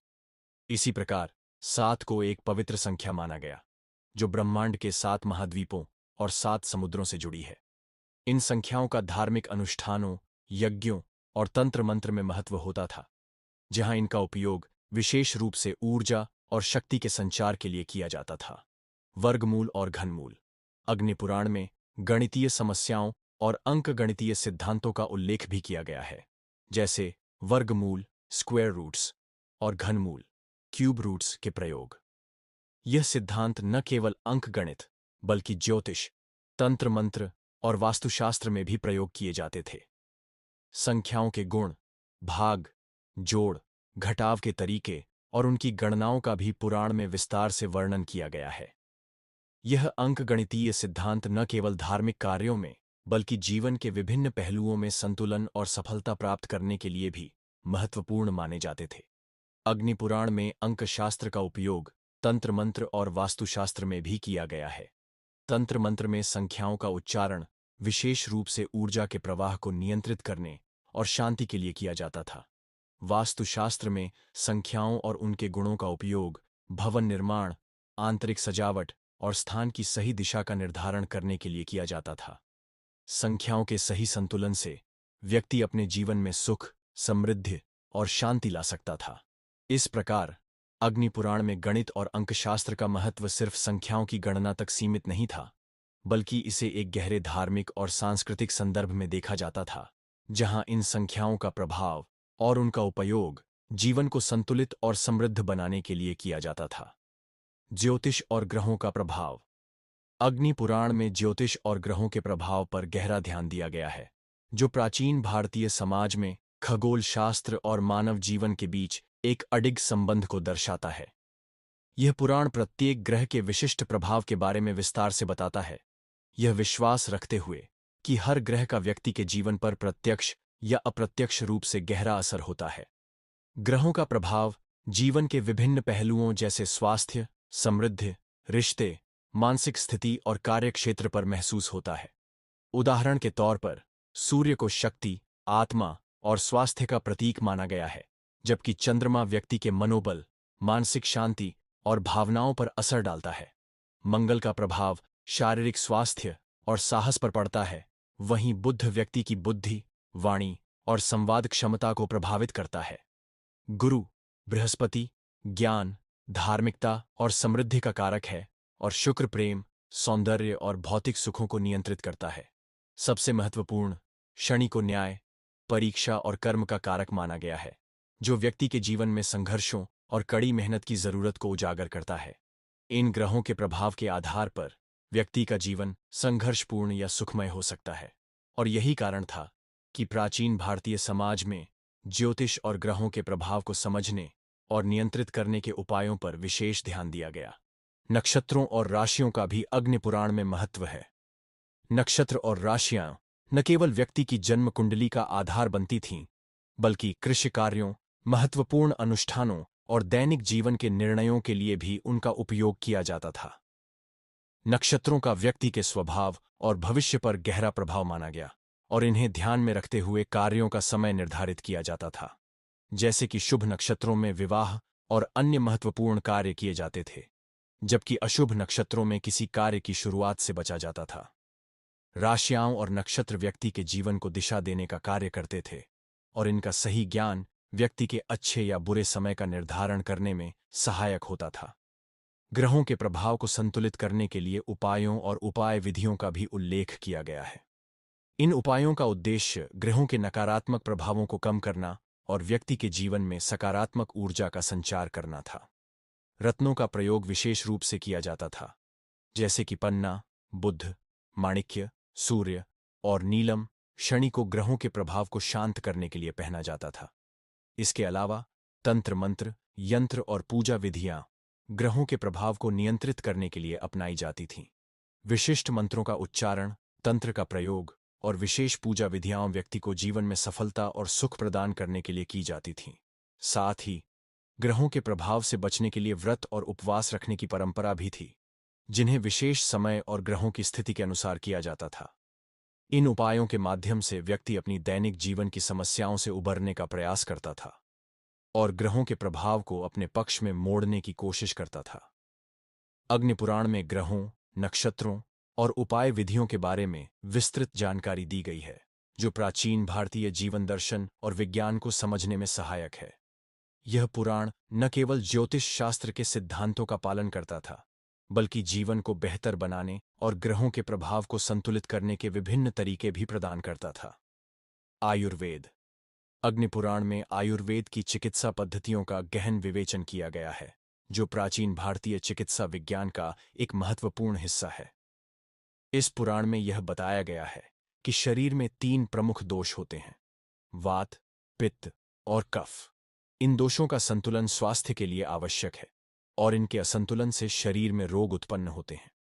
इसी प्रकार 7 को एक पवित्र संख्या माना गया, जो ब्रह्मांड के 7 महाद्वीपों और 7 समुद्रों से जुड़ी है। इन संख्याओं का धार्मिक अनुष्ठानों, यज्ञों और तंत्र मंत्र में महत्व होता था, जहां इनका उपयोग विशेष रूप से ऊर्जा और शक्ति के संचार के लिए किया जाता था। वर्गमूल और घनमूल। अग्निपुराण में गणितीय समस्याओं और अंकगणितीय सिद्धांतों का उल्लेख भी किया गया है, जैसे वर्गमूल, स्क्वायर रूट्स, और घनमूल, क्यूब रूट्स के प्रयोग। यह सिद्धांत न केवल अंकगणित, बल्कि ज्योतिष, तंत्र मंत्र और वास्तुशास्त्र में भी प्रयोग किए जाते थे। संख्याओं के गुण, भाग, जोड़, घटाव के तरीके और उनकी गणनाओं का भी पुराण में विस्तार से वर्णन किया गया है। यह अंकगणितीय सिद्धांत न केवल धार्मिक कार्यों में, बल्कि जीवन के विभिन्न पहलुओं में संतुलन और सफलता प्राप्त करने के लिए भी महत्वपूर्ण माने जाते थे। अग्निपुराण में अंकशास्त्र का उपयोग तंत्र मंत्र और वास्तुशास्त्र में भी किया गया है। तंत्र मंत्र में संख्याओं का उच्चारण विशेष रूप से ऊर्जा के प्रवाह को नियंत्रित करने और शांति के लिए किया जाता था, वास्तुशास्त्र में संख्याओं और उनके गुणों का उपयोग भवन निर्माण, आंतरिक सजावट और स्थान की सही दिशा का निर्धारण करने के लिए किया जाता था। संख्याओं के सही संतुलन से व्यक्ति अपने जीवन में सुख, समृद्धि और शांति ला सकता था। इस प्रकार अग्नि पुराण में गणित और अंकशास्त्र का महत्व सिर्फ संख्याओं की गणना तक सीमित नहीं था, बल्कि इसे एक गहरे धार्मिक और सांस्कृतिक संदर्भ में देखा जाता था, जहां इन संख्याओं का प्रभाव और उनका उपयोग जीवन को संतुलित और समृद्ध बनाने के लिए किया जाता था। ज्योतिष और ग्रहों का प्रभाव। अग्नि पुराण में ज्योतिष और ग्रहों के प्रभाव पर गहरा ध्यान दिया गया है, जो प्राचीन भारतीय समाज में खगोल शास्त्र और मानव जीवन के बीच एक अडिग संबंध को दर्शाता है। यह पुराण प्रत्येक ग्रह के विशिष्ट प्रभाव के बारे में विस्तार से बताता है, यह विश्वास रखते हुए कि हर ग्रह का व्यक्ति के जीवन पर प्रत्यक्ष या अप्रत्यक्ष रूप से गहरा असर होता है। ग्रहों का प्रभाव जीवन के विभिन्न पहलुओं जैसे स्वास्थ्य, समृद्धि, रिश्ते, मानसिक स्थिति और कार्यक्षेत्र पर महसूस होता है। उदाहरण के तौर पर सूर्य को शक्ति, आत्मा और स्वास्थ्य का प्रतीक माना गया है, जबकि चंद्रमा व्यक्ति के मनोबल, मानसिक शांति और भावनाओं पर असर डालता है। मंगल का प्रभाव शारीरिक स्वास्थ्य और साहस पर पड़ता है, वहीं बुध व्यक्ति की बुद्धि, वाणी और संवाद क्षमता को प्रभावित करता है। गुरु, बृहस्पति, ज्ञान, धार्मिकता और समृद्धि का कारक है, और शुक्र प्रेम, सौंदर्य और भौतिक सुखों को नियंत्रित करता है। सबसे महत्वपूर्ण, शनि को न्याय, परीक्षा और कर्म का कारक माना गया है, जो व्यक्ति के जीवन में संघर्षों और कड़ी मेहनत की जरूरत को उजागर करता है। इन ग्रहों के प्रभाव के आधार पर व्यक्ति का जीवन संघर्षपूर्ण या सुखमय हो सकता है, और यही कारण था कि प्राचीन भारतीय समाज में ज्योतिष और ग्रहों के प्रभाव को समझने और नियंत्रित करने के उपायों पर विशेष ध्यान दिया गया। नक्षत्रों और राशियों का भी अग्नि पुराण में महत्व है। नक्षत्र और राशियां न केवल व्यक्ति की जन्म कुंडली का आधार बनती थीं, बल्कि कृषि कार्यों, महत्वपूर्ण अनुष्ठानों और दैनिक जीवन के निर्णयों के लिए भी उनका उपयोग किया जाता था। नक्षत्रों का व्यक्ति के स्वभाव और भविष्य पर गहरा प्रभाव माना गया, और इन्हें ध्यान में रखते हुए कार्यों का समय निर्धारित किया जाता था। जैसे कि शुभ नक्षत्रों में विवाह और अन्य महत्वपूर्ण कार्य किए जाते थे, जबकि अशुभ नक्षत्रों में किसी कार्य की शुरुआत से बचा जाता था। राशियां और नक्षत्र व्यक्ति के जीवन को दिशा देने का कार्य करते थे, और इनका सही ज्ञान व्यक्ति के अच्छे या बुरे समय का निर्धारण करने में सहायक होता था। ग्रहों के प्रभाव को संतुलित करने के लिए उपायों और उपाय विधियों का भी उल्लेख किया गया है। इन उपायों का उद्देश्य ग्रहों के नकारात्मक प्रभावों को कम करना और व्यक्ति के जीवन में सकारात्मक ऊर्जा का संचार करना था। रत्नों का प्रयोग विशेष रूप से किया जाता था, जैसे कि पन्ना, बुध, माणिक्य, सूर्य और नीलम शनि को ग्रहों के प्रभाव को शांत करने के लिए पहना जाता था। इसके अलावा तंत्र मंत्र, यंत्र और पूजा विधियां ग्रहों के प्रभाव को नियंत्रित करने के लिए अपनाई जाती थीं। विशिष्ट मंत्रों का उच्चारण, तंत्र का प्रयोग और विशेष पूजा विधियां व्यक्ति को जीवन में सफलता और सुख प्रदान करने के लिए की जाती थीं। साथ ही ग्रहों के प्रभाव से बचने के लिए व्रत और उपवास रखने की परंपरा भी थी, जिन्हें विशेष समय और ग्रहों की स्थिति के अनुसार किया जाता था। इन उपायों के माध्यम से व्यक्ति अपनी दैनिक जीवन की समस्याओं से उबरने का प्रयास करता था और ग्रहों के प्रभाव को अपने पक्ष में मोड़ने की कोशिश करता था। अग्निपुराण में ग्रहों, नक्षत्रों और उपाय विधियों के बारे में विस्तृत जानकारी दी गई है, जो प्राचीन भारतीय जीवन दर्शन और विज्ञान को समझने में सहायक है। यह पुराण न केवल ज्योतिष शास्त्र के सिद्धांतों का पालन करता था, बल्कि जीवन को बेहतर बनाने और ग्रहों के प्रभाव को संतुलित करने के विभिन्न तरीके भी प्रदान करता था। आयुर्वेद। अग्निपुराण में आयुर्वेद की चिकित्सा पद्धतियों का गहन विवेचन किया गया है, जो प्राचीन भारतीय चिकित्सा विज्ञान का एक महत्वपूर्ण हिस्सा है। इस पुराण में यह बताया गया है कि शरीर में 3 प्रमुख दोष होते हैं: वात, पित्त और कफ। इन दोषों का संतुलन स्वास्थ्य के लिए आवश्यक है, और इनके असंतुलन से शरीर में रोग उत्पन्न होते हैं।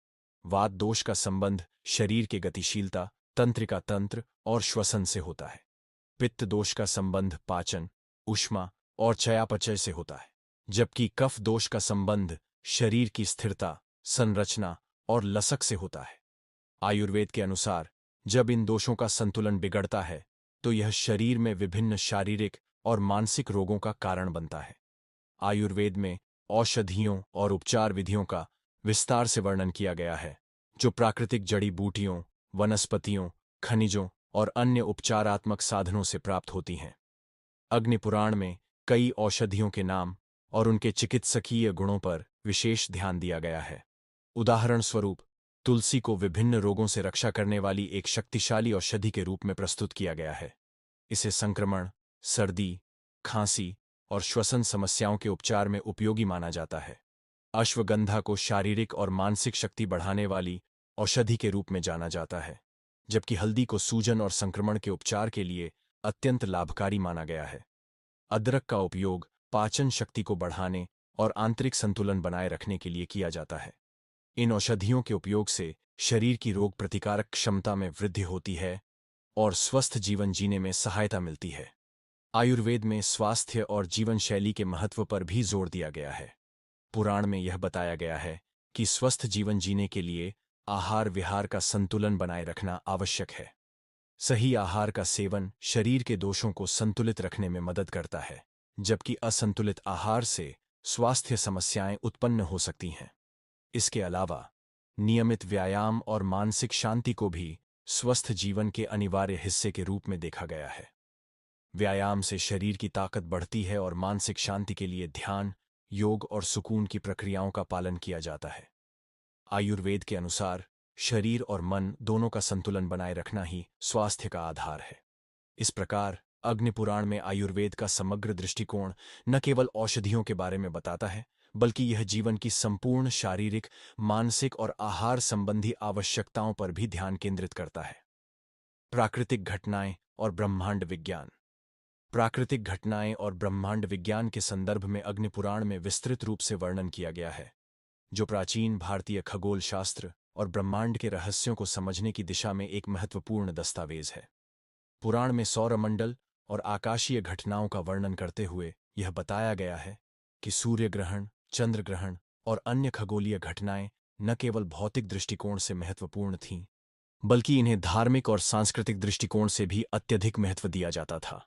वात दोष का संबंध शरीर के गतिशीलता, तंत्रिका तंत्र और श्वसन से होता है। पित्त दोष का संबंध पाचन, ऊष्मा और चयापचय से होता है, जबकि कफ दोष का संबंध शरीर की स्थिरता, संरचना और लसक से होता है। आयुर्वेद के अनुसार जब इन दोषों का संतुलन बिगड़ता है, तो यह शरीर में विभिन्न शारीरिक, और मानसिक रोगों का कारण बनता है। आयुर्वेद में औषधियों और उपचार विधियों का विस्तार से वर्णन किया गया है, जो प्राकृतिक जड़ी बूटियों, वनस्पतियों, खनिजों और अन्य उपचारात्मक साधनों से प्राप्त होती हैं। अग्नि पुराण में कई औषधियों के नाम और उनके चिकित्सकीय गुणों पर विशेष ध्यान दिया गया है। उदाहरण स्वरूप, तुलसी को विभिन्न रोगों से रक्षा करने वाली एक शक्तिशाली औषधि के रूप में प्रस्तुत किया गया है। इसे संक्रमण, सर्दी, खांसी और श्वसन समस्याओं के उपचार में उपयोगी माना जाता है। अश्वगंधा को शारीरिक और मानसिक शक्ति बढ़ाने वाली औषधि के रूप में जाना जाता है, जबकि हल्दी को सूजन और संक्रमण के उपचार के लिए अत्यंत लाभकारी माना गया है। अदरक का उपयोग पाचन शक्ति को बढ़ाने और आंतरिक संतुलन बनाए रखने के लिए किया जाता है। इन औषधियों के उपयोग से शरीर की रोग प्रतिकारक क्षमता में वृद्धि होती है और स्वस्थ जीवन जीने में सहायता मिलती है। आयुर्वेद में स्वास्थ्य और जीवन शैली के महत्व पर भी जोर दिया गया है। पुराण में यह बताया गया है कि स्वस्थ जीवन जीने के लिए आहार विहार का संतुलन बनाए रखना आवश्यक है। सही आहार का सेवन शरीर के दोषों को संतुलित रखने में मदद करता है, जबकि असंतुलित आहार से स्वास्थ्य समस्याएं उत्पन्न हो सकती हैं। इसके अलावा नियमित व्यायाम और मानसिक शांति को भी स्वस्थ जीवन के अनिवार्य हिस्से के रूप में देखा गया है। व्यायाम से शरीर की ताकत बढ़ती है और मानसिक शांति के लिए ध्यान, योग और सुकून की प्रक्रियाओं का पालन किया जाता है। आयुर्वेद के अनुसार शरीर और मन दोनों का संतुलन बनाए रखना ही स्वास्थ्य का आधार है। इस प्रकार अग्निपुराण में आयुर्वेद का समग्र दृष्टिकोण न केवल औषधियों के बारे में बताता है, बल्कि यह जीवन की संपूर्ण शारीरिक, मानसिक और आहार संबंधी आवश्यकताओं पर भी ध्यान केंद्रित करता है। प्राकृतिक घटनाएं और ब्रह्मांड विज्ञान। प्राकृतिक घटनाएं और ब्रह्मांड विज्ञान के संदर्भ में अग्निपुराण में विस्तृत रूप से वर्णन किया गया है, जो प्राचीन भारतीय खगोल शास्त्र और ब्रह्मांड के रहस्यों को समझने की दिशा में एक महत्वपूर्ण दस्तावेज है। पुराण में सौरमंडल और आकाशीय घटनाओं का वर्णन करते हुए यह बताया गया है कि सूर्य ग्रहण, चंद्र ग्रहण और अन्य खगोलीय घटनाएं न केवल भौतिक दृष्टिकोण से महत्वपूर्ण थीं, बल्कि इन्हें धार्मिक और सांस्कृतिक दृष्टिकोण से भी अत्यधिक महत्व दिया जाता था।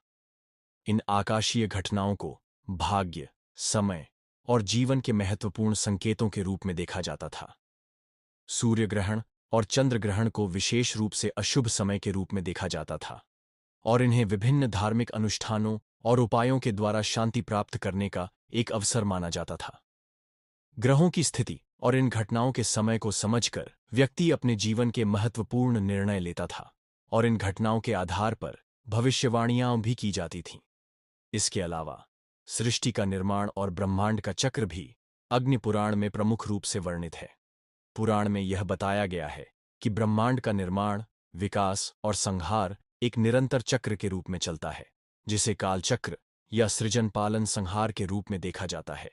इन आकाशीय घटनाओं को भाग्य, समय और जीवन के महत्वपूर्ण संकेतों के रूप में देखा जाता था। सूर्य ग्रहण और चंद्र ग्रहण को विशेष रूप से अशुभ समय के रूप में देखा जाता था और इन्हें विभिन्न धार्मिक अनुष्ठानों और उपायों के द्वारा शांति प्राप्त करने का एक अवसर माना जाता था। ग्रहों की स्थिति और इन घटनाओं के समय को समझकर व्यक्ति अपने जीवन के महत्वपूर्ण निर्णय लेता था और इन घटनाओं के आधार पर भविष्यवाणियां भी की जाती थीं। इसके अलावा सृष्टि का निर्माण और ब्रह्मांड का चक्र भी अग्निपुराण में प्रमुख रूप से वर्णित है। पुराण में यह बताया गया है कि ब्रह्मांड का निर्माण, विकास और संहार एक निरंतर चक्र के रूप में चलता है, जिसे कालचक्र या सृजन पालन संहार के रूप में देखा जाता है।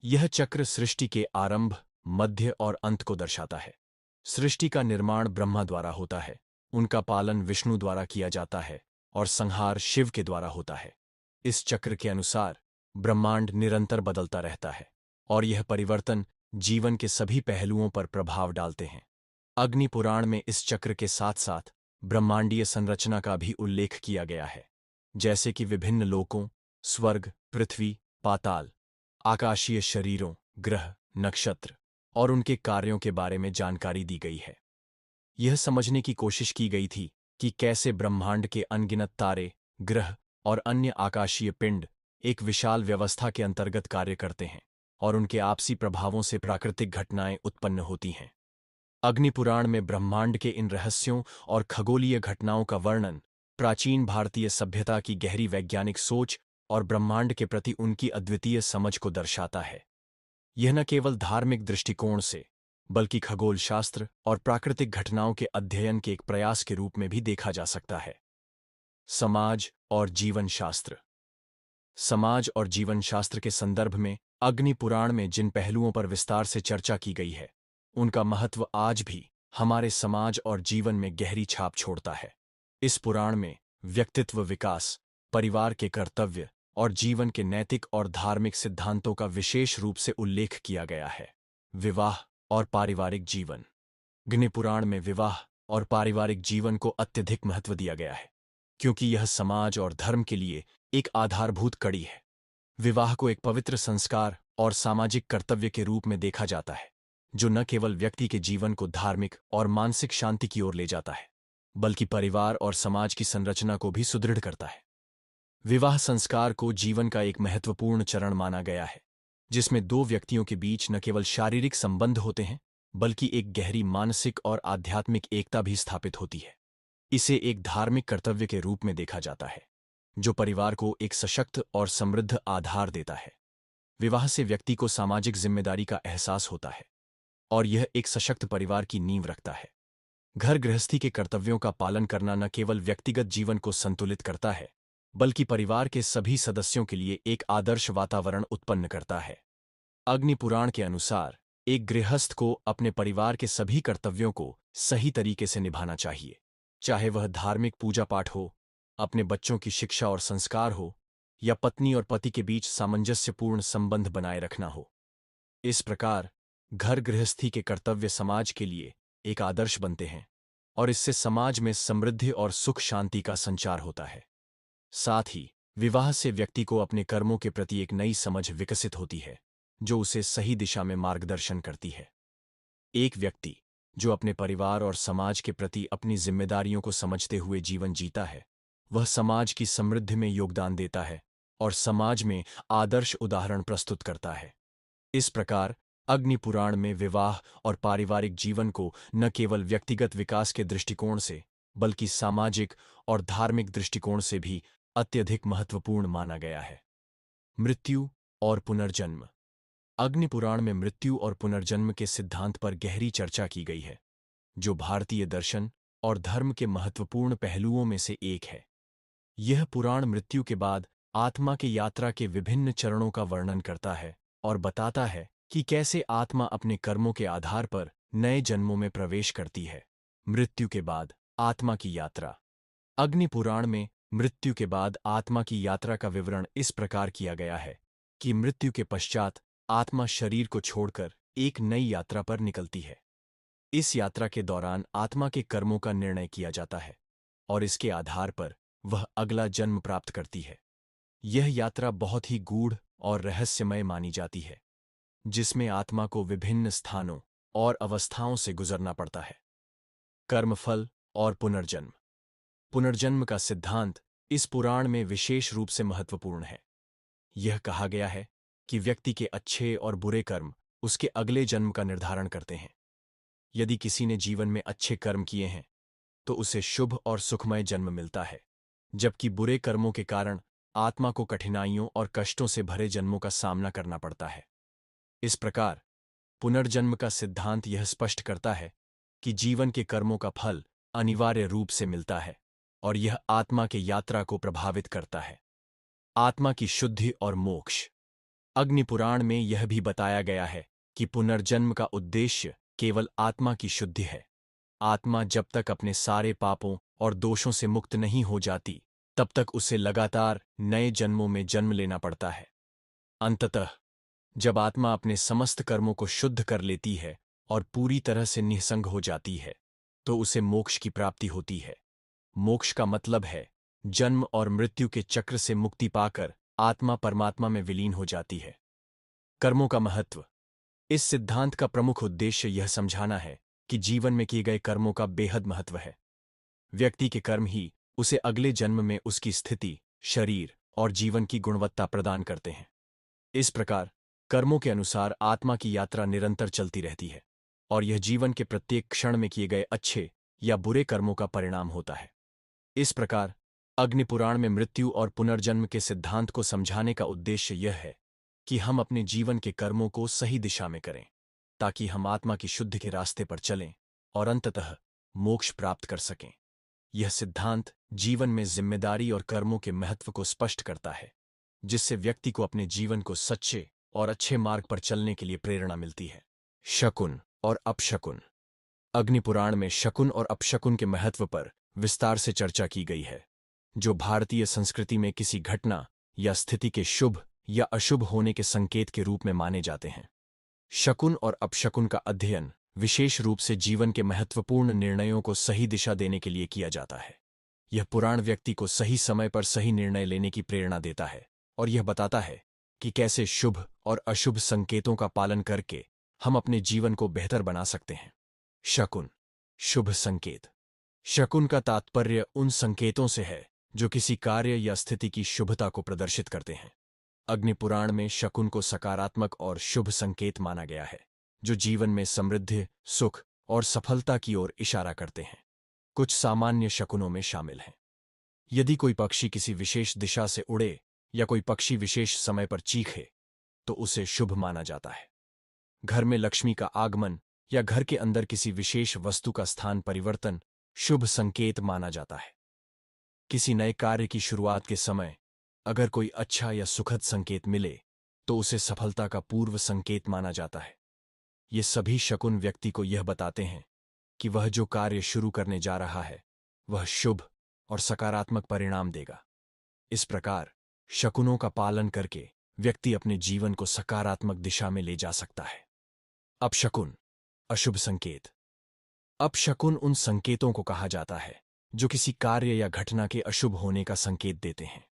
यह चक्र सृष्टि के आरंभ, मध्य और अंत को दर्शाता है। सृष्टि का निर्माण ब्रह्मा द्वारा होता है, उनका पालन विष्णु द्वारा किया जाता है और संहार शिव के द्वारा होता है। इस चक्र के अनुसार ब्रह्मांड निरंतर बदलता रहता है और यह परिवर्तन जीवन के सभी पहलुओं पर प्रभाव डालते हैं। अग्नि पुराण में इस चक्र के साथ साथ ब्रह्मांडीय संरचना का भी उल्लेख किया गया है, जैसे कि विभिन्न लोकों, स्वर्ग, पृथ्वी, पाताल, आकाशीय शरीरों, ग्रह, नक्षत्र और उनके कार्यों के बारे में जानकारी दी गई है। यह समझने की कोशिश की गई थी कि कैसे ब्रह्मांड के अनगिनत तारे, ग्रह और अन्य आकाशीय पिंड एक विशाल व्यवस्था के अंतर्गत कार्य करते हैं और उनके आपसी प्रभावों से प्राकृतिक घटनाएं उत्पन्न होती हैं। अग्निपुराण में ब्रह्मांड के इन रहस्यों और खगोलीय घटनाओं का वर्णन प्राचीन भारतीय सभ्यता की गहरी वैज्ञानिक सोच और ब्रह्मांड के प्रति उनकी अद्वितीय समझ को दर्शाता है। यह न केवल धार्मिक दृष्टिकोण से, बल्कि खगोलशास्त्र और प्राकृतिक घटनाओं के अध्ययन के एक प्रयास के रूप में भी देखा जा सकता है। समाज और जीवन शास्त्र। समाज और जीवन शास्त्र के संदर्भ में अग्नि पुराण में जिन पहलुओं पर विस्तार से चर्चा की गई है, उनका महत्व आज भी हमारे समाज और जीवन में गहरी छाप छोड़ता है। इस पुराण में व्यक्तित्व विकास, परिवार के कर्तव्य और जीवन के नैतिक और धार्मिक सिद्धांतों का विशेष रूप से उल्लेख किया गया है। विवाह और पारिवारिक जीवन। अग्नि पुराण में विवाह और पारिवारिक जीवन को अत्यधिक महत्व दिया गया है, क्योंकि यह समाज और धर्म के लिए एक आधारभूत कड़ी है। विवाह को एक पवित्र संस्कार और सामाजिक कर्तव्य के रूप में देखा जाता है, जो न केवल व्यक्ति के जीवन को धार्मिक और मानसिक शांति की ओर ले जाता है, बल्कि परिवार और समाज की संरचना को भी सुदृढ़ करता है। विवाह संस्कार को जीवन का एक महत्वपूर्ण चरण माना गया है, जिसमें दो व्यक्तियों के बीच न केवल शारीरिक संबंध होते हैं, बल्कि एक गहरी मानसिक और आध्यात्मिक एकता भी स्थापित होती है। इसे एक धार्मिक कर्तव्य के रूप में देखा जाता है, जो परिवार को एक सशक्त और समृद्ध आधार देता है। विवाह से व्यक्ति को सामाजिक जिम्मेदारी का एहसास होता है, और यह एक सशक्त परिवार की नींव रखता है। घर गृहस्थी के कर्तव्यों का पालन करना न केवल व्यक्तिगत जीवन को संतुलित करता है, बल्कि परिवार के सभी सदस्यों के लिए एक आदर्श वातावरण उत्पन्न करता है। अग्नि पुराण के अनुसार एक गृहस्थ को अपने परिवार के सभी कर्तव्यों को सही तरीके से निभाना चाहिए, चाहे वह धार्मिक पूजा पाठ हो, अपने बच्चों की शिक्षा और संस्कार हो, या पत्नी और पति के बीच सामंजस्यपूर्ण संबंध बनाए रखना हो। इस प्रकार घर गृहस्थी के कर्तव्य समाज के लिए एक आदर्श बनते हैं, और इससे समाज में समृद्धि और सुख शांति का संचार होता है। साथ ही विवाह से व्यक्ति को अपने कर्मों के प्रति एक नई समझ विकसित होती है, जो उसे सही दिशा में मार्गदर्शन करती है। एक व्यक्ति जो अपने परिवार और समाज के प्रति अपनी जिम्मेदारियों को समझते हुए जीवन जीता है, वह समाज की समृद्धि में योगदान देता है और समाज में आदर्श उदाहरण प्रस्तुत करता है। इस प्रकार अग्नि पुराण में विवाह और पारिवारिक जीवन को न केवल व्यक्तिगत विकास के दृष्टिकोण से, बल्कि सामाजिक और धार्मिक दृष्टिकोण से भी अत्यधिक महत्वपूर्ण माना गया है। मृत्यु और पुनर्जन्म। अग्नि पुराण में मृत्यु और पुनर्जन्म के सिद्धांत पर गहरी चर्चा की गई है, जो भारतीय दर्शन और धर्म के महत्वपूर्ण पहलुओं में से एक है। यह पुराण मृत्यु के बाद आत्मा की यात्रा के विभिन्न चरणों का वर्णन करता है और बताता है कि कैसे आत्मा अपने कर्मों के आधार पर नए जन्मों में प्रवेश करती है। मृत्यु के बाद आत्मा की यात्रा। अग्नि पुराण में मृत्यु के बाद आत्मा की यात्रा का विवरण इस प्रकार किया गया है कि मृत्यु के पश्चात आत्मा शरीर को छोड़कर एक नई यात्रा पर निकलती है। इस यात्रा के दौरान आत्मा के कर्मों का निर्णय किया जाता है, और इसके आधार पर वह अगला जन्म प्राप्त करती है। यह यात्रा बहुत ही गूढ़ और रहस्यमय मानी जाती है, जिसमें आत्मा को विभिन्न स्थानों और अवस्थाओं से गुजरना पड़ता है। कर्मफल और पुनर्जन्म। पुनर्जन्म का सिद्धांत इस पुराण में विशेष रूप से महत्वपूर्ण है। यह कहा गया है कि व्यक्ति के अच्छे और बुरे कर्म उसके अगले जन्म का निर्धारण करते हैं। यदि किसी ने जीवन में अच्छे कर्म किए हैं, तो उसे शुभ और सुखमय जन्म मिलता है, जबकि बुरे कर्मों के कारण आत्मा को कठिनाइयों और कष्टों से भरे जन्मों का सामना करना पड़ता है। इस प्रकार पुनर्जन्म का सिद्धांत यह स्पष्ट करता है कि जीवन के कर्मों का फल अनिवार्य रूप से मिलता है, और यह आत्मा के यात्रा को प्रभावित करता है। आत्मा की शुद्धि और मोक्ष। अग्नि पुराण में यह भी बताया गया है कि पुनर्जन्म का उद्देश्य केवल आत्मा की शुद्धि है। आत्मा जब तक अपने सारे पापों और दोषों से मुक्त नहीं हो जाती, तब तक उसे लगातार नए जन्मों में जन्म लेना पड़ता है। अंततः जब आत्मा अपने समस्त कर्मों को शुद्ध कर लेती है और पूरी तरह से निःसंग हो जाती है, तो उसे मोक्ष की प्राप्ति होती है। मोक्ष का मतलब है जन्म और मृत्यु के चक्र से मुक्ति पाकर आत्मा परमात्मा में विलीन हो जाती है। कर्मों का महत्व। इस सिद्धांत का प्रमुख उद्देश्य यह समझाना है कि जीवन में किए गए कर्मों का बेहद महत्व है। व्यक्ति के कर्म ही उसे अगले जन्म में उसकी स्थिति, शरीर और जीवन की गुणवत्ता प्रदान करते हैं। इस प्रकार कर्मों के अनुसार आत्मा की यात्रा निरंतर चलती रहती है, और यह जीवन के प्रत्येक क्षण में किए गए अच्छे या बुरे कर्मों का परिणाम होता है। इस प्रकार अग्नि पुराण में मृत्यु और पुनर्जन्म के सिद्धांत को समझाने का उद्देश्य यह है कि हम अपने जीवन के कर्मों को सही दिशा में करें, ताकि हम आत्मा की शुद्धि के रास्ते पर चलें और अंततः मोक्ष प्राप्त कर सकें। यह सिद्धांत जीवन में जिम्मेदारी और कर्मों के महत्व को स्पष्ट करता है, जिससे व्यक्ति को अपने जीवन को सच्चे और अच्छे मार्ग पर चलने के लिए प्रेरणा मिलती है। शकुन और अपशकुन। अग्नि पुराण में शकुन और अपशकुन के महत्व पर विस्तार से चर्चा की गई है, जो भारतीय संस्कृति में किसी घटना या स्थिति के शुभ या अशुभ होने के संकेत के रूप में माने जाते हैं। शकुन और अपशकुन का अध्ययन विशेष रूप से जीवन के महत्वपूर्ण निर्णयों को सही दिशा देने के लिए किया जाता है। यह पुराण व्यक्ति को सही समय पर सही निर्णय लेने की प्रेरणा देता है और यह बताता है कि कैसे शुभ और अशुभ संकेतों का पालन करके हम अपने जीवन को बेहतर बना सकते हैं। शकुन, शुभ संकेत। शकुन का तात्पर्य उन संकेतों से है जो किसी कार्य या स्थिति की शुभता को प्रदर्शित करते हैं। अग्नि पुराण में शकुन को सकारात्मक और शुभ संकेत माना गया है, जो जीवन में समृद्धि, सुख और सफलता की ओर इशारा करते हैं। कुछ सामान्य शकुनों में शामिल हैं। यदि कोई पक्षी किसी विशेष दिशा से उड़े या कोई पक्षी विशेष समय पर चीखे, तो उसे शुभ माना जाता है। घर में लक्ष्मी का आगमन या घर के अंदर किसी विशेष वस्तु का स्थान परिवर्तन शुभ संकेत माना जाता है। किसी नए कार्य की शुरुआत के समय अगर कोई अच्छा या सुखद संकेत मिले, तो उसे सफलता का पूर्व संकेत माना जाता है। ये सभी शकुन व्यक्ति को यह बताते हैं कि वह जो कार्य शुरू करने जा रहा है, वह शुभ और सकारात्मक परिणाम देगा। इस प्रकार शकुनों का पालन करके व्यक्ति अपने जीवन को सकारात्मक दिशा में ले जा सकता है। अपशकुन, अशुभ संकेत। अपशकुन उन संकेतों को कहा जाता है जो किसी कार्य या घटना के अशुभ होने का संकेत देते हैं।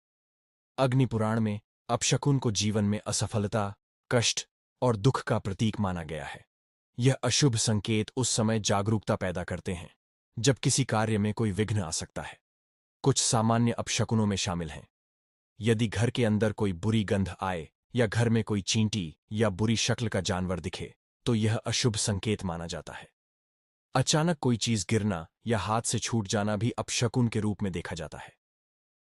अग्नि पुराण में अपशकुन को जीवन में असफलता, कष्ट और दुख का प्रतीक माना गया है। यह अशुभ संकेत उस समय जागरूकता पैदा करते हैं जब किसी कार्य में कोई विघ्न आ सकता है। कुछ सामान्य अपशकुनों में शामिल हैं। यदि घर के अंदर कोई बुरी गंध आए या घर में कोई चींटी या बुरी शक्ल का जानवर दिखे, तो यह अशुभ संकेत माना जाता है। अचानक कोई चीज गिरना या हाथ से छूट जाना भी अपशकुन के रूप में देखा जाता है।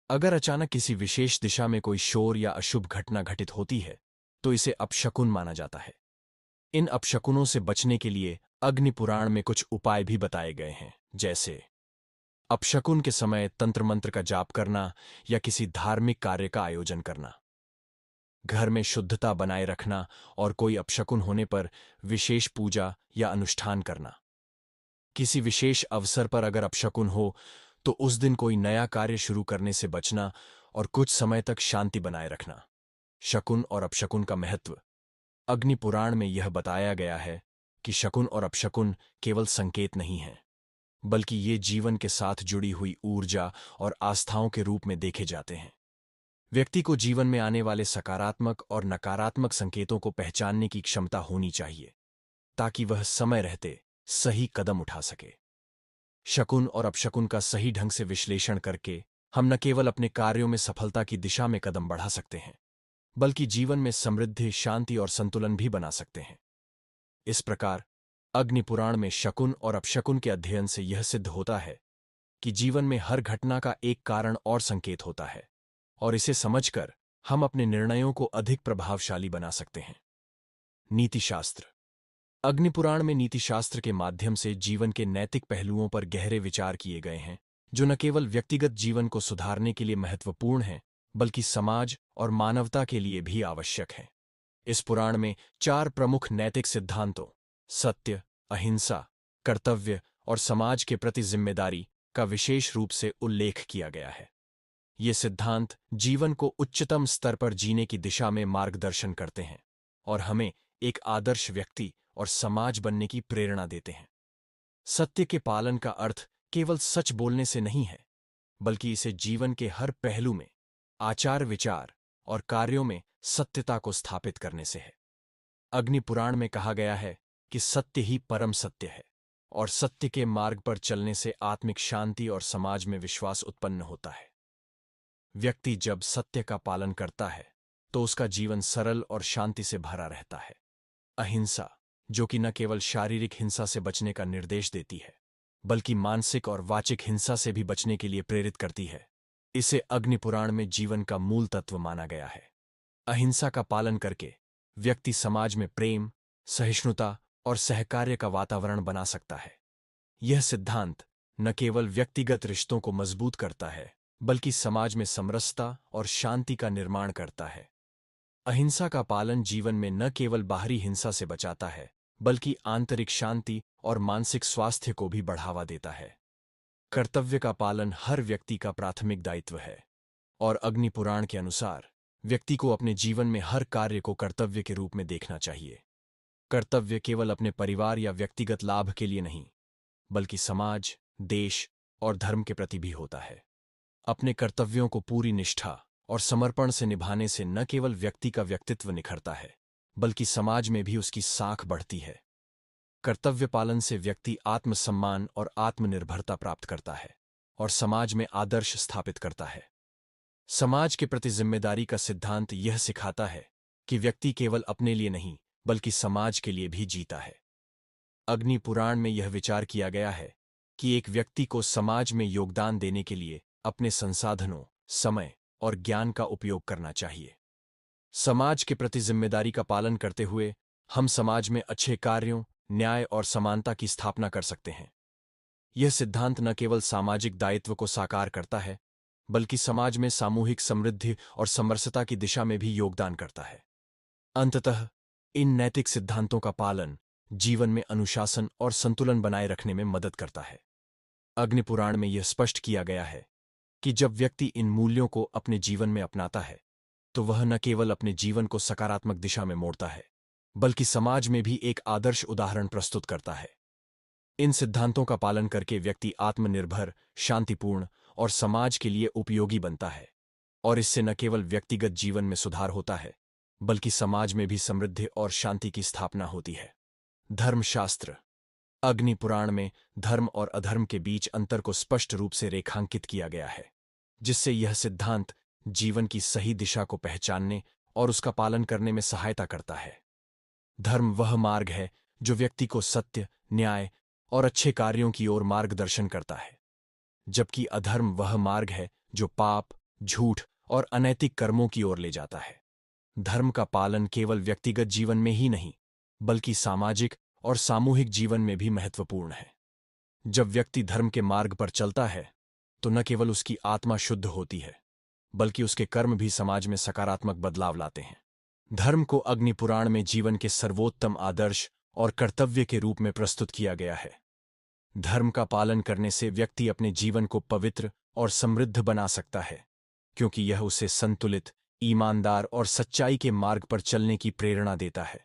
अगर अचानक किसी विशेष दिशा में कोई शोर या अशुभ घटना घटित होती है, तो इसे अपशकुन माना जाता है। इन अपशकुनों से बचने के लिए अग्नि पुराण में कुछ उपाय भी बताए गए हैं, जैसे अपशकुन के समय तंत्र मंत्र का जाप करना या किसी धार्मिक कार्य का आयोजन करना, घर में शुद्धता बनाए रखना और कोई अपशकुन होने पर विशेष पूजा या अनुष्ठान करना। किसी विशेष अवसर पर अगर अपशकुन हो, तो उस दिन कोई नया कार्य शुरू करने से बचना और कुछ समय तक शांति बनाए रखना। शकुन और अपशकुन का महत्व। अग्नि पुराण में यह बताया गया है कि शकुन और अपशकुन केवल संकेत नहीं हैं, बल्कि ये जीवन के साथ जुड़ी हुई ऊर्जा और आस्थाओं के रूप में देखे जाते हैं। व्यक्ति को जीवन में आने वाले सकारात्मक और नकारात्मक संकेतों को पहचानने की क्षमता होनी चाहिए, ताकि वह समय रहते सही कदम उठा सके। शकुन और अपशकुन का सही ढंग से विश्लेषण करके हम न केवल अपने कार्यों में सफलता की दिशा में कदम बढ़ा सकते हैं, बल्कि जीवन में समृद्धि, शांति और संतुलन भी बना सकते हैं। इस प्रकार अग्नि पुराण में शकुन और अपशकुन के अध्ययन से यह सिद्ध होता है कि जीवन में हर घटना का एक कारण और संकेत होता है, और इसे समझकर हम अपने निर्णयों को अधिक प्रभावशाली बना सकते हैं। नीतिशास्त्र। अग्निपुराण में नीतिशास्त्र के माध्यम से जीवन के नैतिक पहलुओं पर गहरे विचार किए गए हैं, जो न केवल व्यक्तिगत जीवन को सुधारने के लिए महत्वपूर्ण हैं, बल्कि समाज और मानवता के लिए भी आवश्यक हैं। इस पुराण में 4 प्रमुख नैतिक सिद्धांतों सत्य, अहिंसा, कर्तव्य और समाज के प्रति जिम्मेदारी का विशेष रूप से उल्लेख किया गया है। ये सिद्धांत जीवन को उच्चतम स्तर पर जीने की दिशा में मार्गदर्शन करते हैं और हमें एक आदर्श व्यक्ति और समाज बनने की प्रेरणा देते हैं। सत्य के पालन का अर्थ केवल सच बोलने से नहीं है, बल्कि इसे जीवन के हर पहलू में, आचार विचार और कार्यों में सत्यता को स्थापित करने से है। अग्नि पुराण में कहा गया है कि सत्य ही परम सत्य है, और सत्य के मार्ग पर चलने से आत्मिक शांति और समाज में विश्वास उत्पन्न होता है। व्यक्ति जब सत्य का पालन करता है, तो उसका जीवन सरल और शांति से भरा रहता है। अहिंसा, जो कि न केवल शारीरिक हिंसा से बचने का निर्देश देती है, बल्कि मानसिक और वाचिक हिंसा से भी बचने के लिए प्रेरित करती है, इसे अग्नि पुराण में जीवन का मूल तत्व माना गया है। अहिंसा का पालन करके व्यक्ति समाज में प्रेम, सहिष्णुता और सहकार्य का वातावरण बना सकता है। यह सिद्धांत न केवल व्यक्तिगत रिश्तों को मजबूत करता है, बल्कि समाज में समरसता और शांति का निर्माण करता है। अहिंसा का पालन जीवन में न केवल बाहरी हिंसा से बचाता है, बल्कि आंतरिक शांति और मानसिक स्वास्थ्य को भी बढ़ावा देता है। कर्तव्य का पालन हर व्यक्ति का प्राथमिक दायित्व है, और अग्नि पुराण के अनुसार व्यक्ति को अपने जीवन में हर कार्य को कर्तव्य के रूप में देखना चाहिए। कर्तव्य केवल अपने परिवार या व्यक्तिगत लाभ के लिए नहीं, बल्कि समाज, देश और धर्म के प्रति भी होता है। अपने कर्तव्यों को पूरी निष्ठा और समर्पण से निभाने से न केवल व्यक्ति का व्यक्तित्व निखरता है, बल्कि समाज में भी उसकी साख बढ़ती है। कर्तव्य पालन से व्यक्ति आत्मसम्मान और आत्मनिर्भरता प्राप्त करता है और समाज में आदर्श स्थापित करता है। समाज के प्रति जिम्मेदारी का सिद्धांत यह सिखाता है कि व्यक्ति केवल अपने लिए नहीं, बल्कि समाज के लिए भी जीता है। अग्नि पुराण में यह विचार किया गया है कि एक व्यक्ति को समाज में योगदान देने के लिए अपने संसाधनों, समय और ज्ञान का उपयोग करना चाहिए। समाज के प्रति जिम्मेदारी का पालन करते हुए हम समाज में अच्छे कार्यों, न्याय और समानता की स्थापना कर सकते हैं। यह सिद्धांत न केवल सामाजिक दायित्व को साकार करता है, बल्कि समाज में सामूहिक समृद्धि और समरसता की दिशा में भी योगदान करता है। अंततः इन नैतिक सिद्धांतों का पालन जीवन में अनुशासन और संतुलन बनाए रखने में मदद करता है। अग्निपुराण में यह स्पष्ट किया गया है कि जब व्यक्ति इन मूल्यों को अपने जीवन में अपनाता है, तो वह न केवल अपने जीवन को सकारात्मक दिशा में मोड़ता है, बल्कि समाज में भी एक आदर्श उदाहरण प्रस्तुत करता है। इन सिद्धांतों का पालन करके व्यक्ति आत्मनिर्भर, शांतिपूर्ण और समाज के लिए उपयोगी बनता है, और इससे न केवल व्यक्तिगत जीवन में सुधार होता है, बल्कि समाज में भी समृद्धि और शांति की स्थापना होती है। धर्मशास्त्र। अग्नि पुराण में धर्म और अधर्म के बीच अंतर को स्पष्ट रूप से रेखांकित किया गया है, जिससे यह सिद्धांत जीवन की सही दिशा को पहचानने और उसका पालन करने में सहायता करता है। धर्म वह मार्ग है जो व्यक्ति को सत्य, न्याय और अच्छे कार्यों की ओर मार्गदर्शन करता है, जबकि अधर्म वह मार्ग है जो पाप, झूठ और अनैतिक कर्मों की ओर ले जाता है। धर्म का पालन केवल व्यक्तिगत जीवन में ही नहीं, बल्कि सामाजिक और सामूहिक जीवन में भी महत्वपूर्ण है। जब व्यक्ति धर्म के मार्ग पर चलता है, तो न केवल उसकी आत्मा शुद्ध होती है, बल्कि उसके कर्म भी समाज में सकारात्मक बदलाव लाते हैं। धर्म को अग्नि पुराण में जीवन के सर्वोत्तम आदर्श और कर्तव्य के रूप में प्रस्तुत किया गया है। धर्म का पालन करने से व्यक्ति अपने जीवन को पवित्र और समृद्ध बना सकता है, क्योंकि यह उसे संतुलित, ईमानदार और सच्चाई के मार्ग पर चलने की प्रेरणा देता है।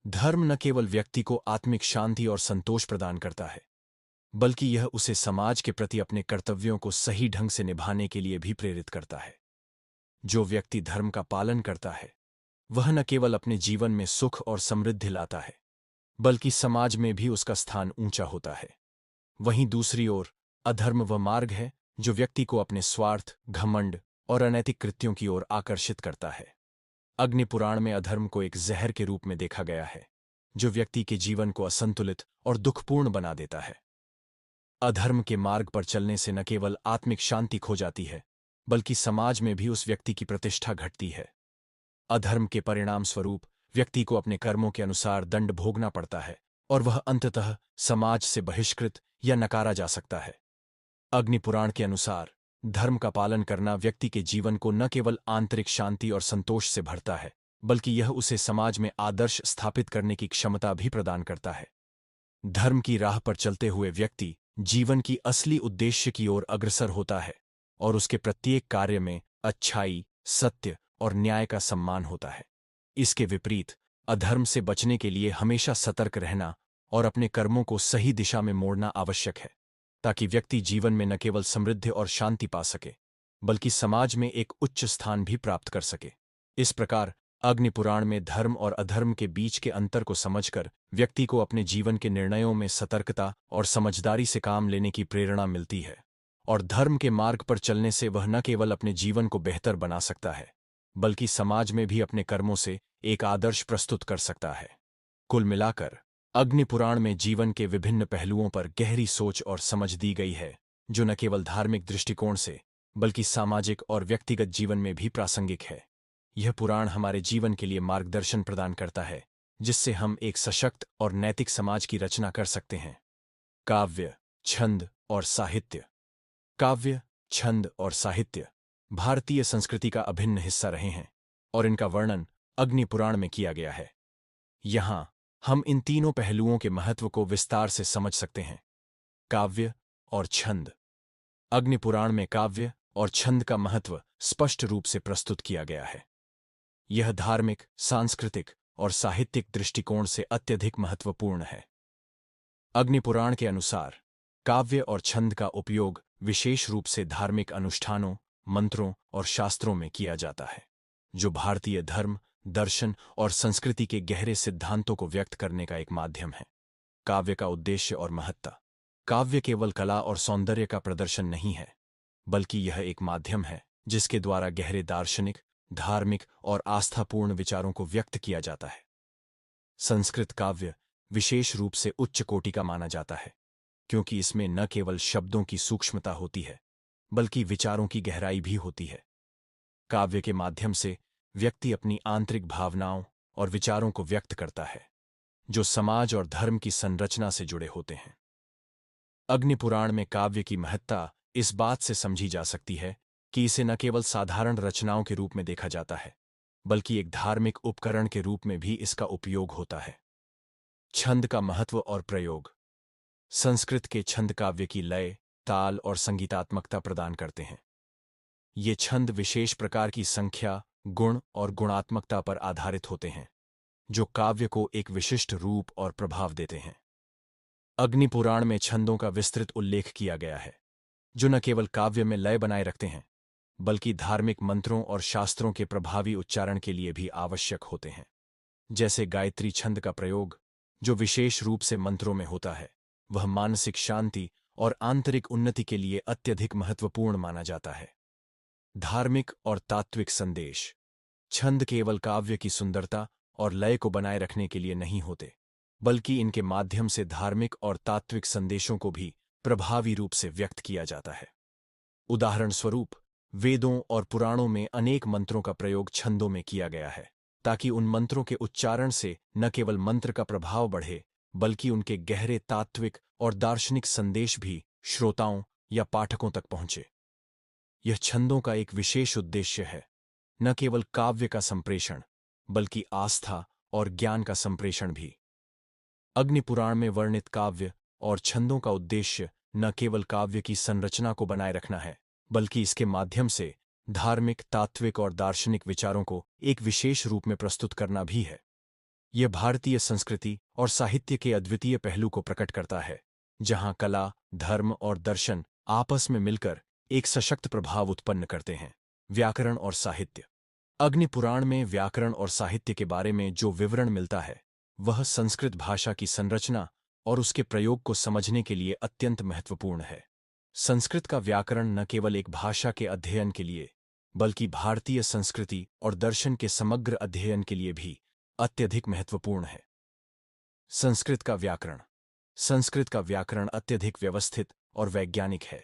धर्म न केवल व्यक्ति को आत्मिक शांति और संतोष प्रदान करता है, बल्कि यह उसे समाज के प्रति अपने कर्तव्यों को सही ढंग से निभाने के लिए भी प्रेरित करता है। जो व्यक्ति धर्म का पालन करता है, वह न केवल अपने जीवन में सुख और समृद्धि लाता है, बल्कि समाज में भी उसका स्थान ऊंचा होता है। वहीं दूसरी ओर अधर्म वह मार्ग है जो व्यक्ति को अपने स्वार्थ, घमंड और अनैतिक कृत्यों की ओर आकर्षित करता है। अग्नि पुराण में अधर्म को एक जहर के रूप में देखा गया है, जो व्यक्ति के जीवन को असंतुलित और दुखपूर्ण बना देता है। अधर्म के मार्ग पर चलने से न केवल आत्मिक शांति खो जाती है, बल्कि समाज में भी उस व्यक्ति की प्रतिष्ठा घटती है। अधर्म के परिणाम स्वरूप व्यक्ति को अपने कर्मों के अनुसार दंड भोगना पड़ता है, और वह अंततः समाज से बहिष्कृत या नकारा जा सकता है। अग्निपुराण के अनुसार धर्म का पालन करना व्यक्ति के जीवन को न केवल आंतरिक शांति और संतोष से भरता है, बल्कि यह उसे समाज में आदर्श स्थापित करने की क्षमता भी प्रदान करता है। धर्म की राह पर चलते हुए व्यक्ति जीवन की असली उद्देश्य की ओर अग्रसर होता है, और उसके प्रत्येक कार्य में अच्छाई, सत्य और न्याय का सम्मान होता है। इसके विपरीत अधर्म से बचने के लिए हमेशा सतर्क रहना और अपने कर्मों को सही दिशा में मोड़ना आवश्यक है, ताकि व्यक्ति जीवन में न केवल समृद्धि और शांति पा सके, बल्कि समाज में एक उच्च स्थान भी प्राप्त कर सके। इस प्रकार अग्निपुराण में धर्म और अधर्म के बीच के अंतर को समझकर व्यक्ति को अपने जीवन के निर्णयों में सतर्कता और समझदारी से काम लेने की प्रेरणा मिलती है, और धर्म के मार्ग पर चलने से वह न केवल अपने जीवन को बेहतर बना सकता है, बल्कि समाज में भी अपने कर्मों से एक आदर्श प्रस्तुत कर सकता है। कुल मिलाकर अग्निपुराण में जीवन के विभिन्न पहलुओं पर गहरी सोच और समझ दी गई है, जो न केवल धार्मिक दृष्टिकोण से, बल्कि सामाजिक और व्यक्तिगत जीवन में भी प्रासंगिक है। यह पुराण हमारे जीवन के लिए मार्गदर्शन प्रदान करता है, जिससे हम एक सशक्त और नैतिक समाज की रचना कर सकते हैं। काव्य, छंद और साहित्य। काव्य, छंद और साहित्य भारतीय संस्कृति का अभिन्न हिस्सा रहे हैं, और इनका वर्णन अग्निपुराण में किया गया है। यहां हम इन तीनों पहलुओं के महत्व को विस्तार से समझ सकते हैं। काव्य और छंद। अग्निपुराण में काव्य और छंद का महत्व स्पष्ट रूप से प्रस्तुत किया गया है। यह धार्मिक, सांस्कृतिक और साहित्यिक दृष्टिकोण से अत्यधिक महत्वपूर्ण है। अग्निपुराण के अनुसार काव्य और छंद का उपयोग विशेष रूप से धार्मिक अनुष्ठानों, मंत्रों और शास्त्रों में किया जाता है, जो भारतीय धर्म, दर्शन और संस्कृति के गहरे सिद्धांतों को व्यक्त करने का एक माध्यम है। काव्य का उद्देश्य और महत्ता। काव्य केवल कला और सौंदर्य का प्रदर्शन नहीं है, बल्कि यह एक माध्यम है जिसके द्वारा गहरे दार्शनिक, धार्मिक और आस्थापूर्ण विचारों को व्यक्त किया जाता है। संस्कृत काव्य विशेष रूप से उच्च कोटि का माना जाता है, क्योंकि इसमें न केवल शब्दों की सूक्ष्मता होती है, बल्कि विचारों की गहराई भी होती है। काव्य के माध्यम से व्यक्ति अपनी आंतरिक भावनाओं और विचारों को व्यक्त करता है, जो समाज और धर्म की संरचना से जुड़े होते हैं। अग्निपुराण में काव्य की महत्ता इस बात से समझी जा सकती है कि इसे न केवल साधारण रचनाओं के रूप में देखा जाता है, बल्कि एक धार्मिक उपकरण के रूप में भी इसका उपयोग होता है। छंद का महत्व और प्रयोग। संस्कृत के छंद काव्य की लय, ताल और संगीतात्मकता प्रदान करते हैं। ये छंद विशेष प्रकार की संख्या, गुण और गुणात्मकता पर आधारित होते हैं, जो काव्य को एक विशिष्ट रूप और प्रभाव देते हैं। अग्निपुराण में छंदों का विस्तृत उल्लेख किया गया है, जो न केवल काव्य में लय बनाए रखते हैं, बल्कि धार्मिक मंत्रों और शास्त्रों के प्रभावी उच्चारण के लिए भी आवश्यक होते हैं। जैसे गायत्री छंद का प्रयोग, जो विशेष रूप से मंत्रों में होता है, वह मानसिक शांति और आंतरिक उन्नति के लिए अत्यधिक महत्वपूर्ण माना जाता है। धार्मिक और तात्विक संदेश। छंद केवल काव्य की सुंदरता और लय को बनाए रखने के लिए नहीं होते, बल्कि इनके माध्यम से धार्मिक और तात्विक संदेशों को भी प्रभावी रूप से व्यक्त किया जाता है। उदाहरण स्वरूप, वेदों और पुराणों में अनेक मंत्रों का प्रयोग छंदों में किया गया है, ताकि उन मंत्रों के उच्चारण से न केवल मंत्र का प्रभाव बढ़े, बल्कि उनके गहरे तात्विक और दार्शनिक संदेश भी श्रोताओं या पाठकों तक पहुंचे। यह छंदों का एक विशेष उद्देश्य है, न केवल काव्य का संप्रेषण, बल्कि आस्था और ज्ञान का संप्रेषण भी। अग्निपुराण में वर्णित काव्य और छंदों का उद्देश्य न केवल काव्य की संरचना को बनाए रखना है, बल्कि इसके माध्यम से धार्मिक, तात्विक और दार्शनिक विचारों को एक विशेष रूप में प्रस्तुत करना भी है। यह भारतीय संस्कृति और साहित्य के अद्वितीय पहलू को प्रकट करता है, जहां कला, धर्म और दर्शन आपस में मिलकर एक सशक्त प्रभाव उत्पन्न करते हैं। व्याकरण और साहित्य। अग्निपुराण में व्याकरण और साहित्य के बारे में जो विवरण मिलता है, वह संस्कृत भाषा की संरचना और उसके प्रयोग को समझने के लिए अत्यंत महत्वपूर्ण है। संस्कृत का व्याकरण न केवल एक भाषा के अध्ययन के लिए, बल्कि भारतीय संस्कृति और दर्शन के समग्र अध्ययन के लिए भी अत्यधिक महत्वपूर्ण है। संस्कृत का व्याकरण। संस्कृत का व्याकरण अत्यधिक व्यवस्थित और वैज्ञानिक है,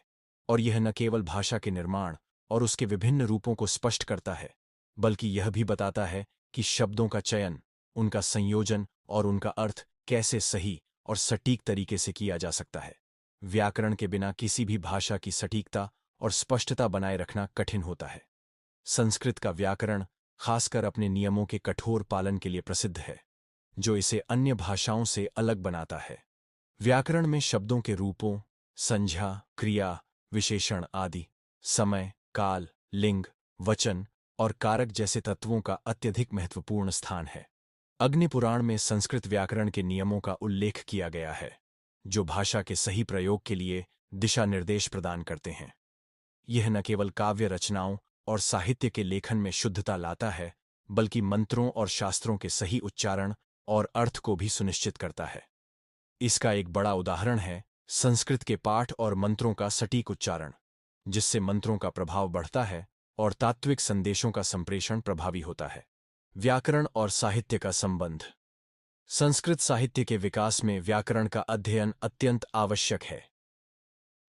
और यह न केवल भाषा के निर्माण और उसके विभिन्न रूपों को स्पष्ट करता है, बल्कि यह भी बताता है कि शब्दों का चयन, उनका संयोजन और उनका अर्थ कैसे सही और सटीक तरीके से किया जा सकता है। व्याकरण के बिना किसी भी भाषा की सटीकता और स्पष्टता बनाए रखना कठिन होता है। संस्कृत का व्याकरण खासकर अपने नियमों के कठोर पालन के लिए प्रसिद्ध है, जो इसे अन्य भाषाओं से अलग बनाता है। व्याकरण में शब्दों के रूपों, संज्ञा, क्रिया, विशेषण आदि, समय, काल, लिंग, वचन और कारक जैसे तत्वों का अत्यधिक महत्वपूर्ण स्थान है। अग्निपुराण में संस्कृत व्याकरण के नियमों का उल्लेख किया गया है, जो भाषा के सही प्रयोग के लिए दिशा निर्देश प्रदान करते हैं। यह न केवल काव्य रचनाओं और साहित्य के लेखन में शुद्धता लाता है, बल्कि मंत्रों और शास्त्रों के सही उच्चारण और अर्थ को भी सुनिश्चित करता है। इसका एक बड़ा उदाहरण है संस्कृत के पाठ और मंत्रों का सटीक उच्चारण, जिससे मंत्रों का प्रभाव बढ़ता है और तात्विक संदेशों का संप्रेषण प्रभावी होता है। व्याकरण और साहित्य का संबंध। संस्कृत साहित्य के विकास में व्याकरण का अध्ययन अत्यंत आवश्यक है।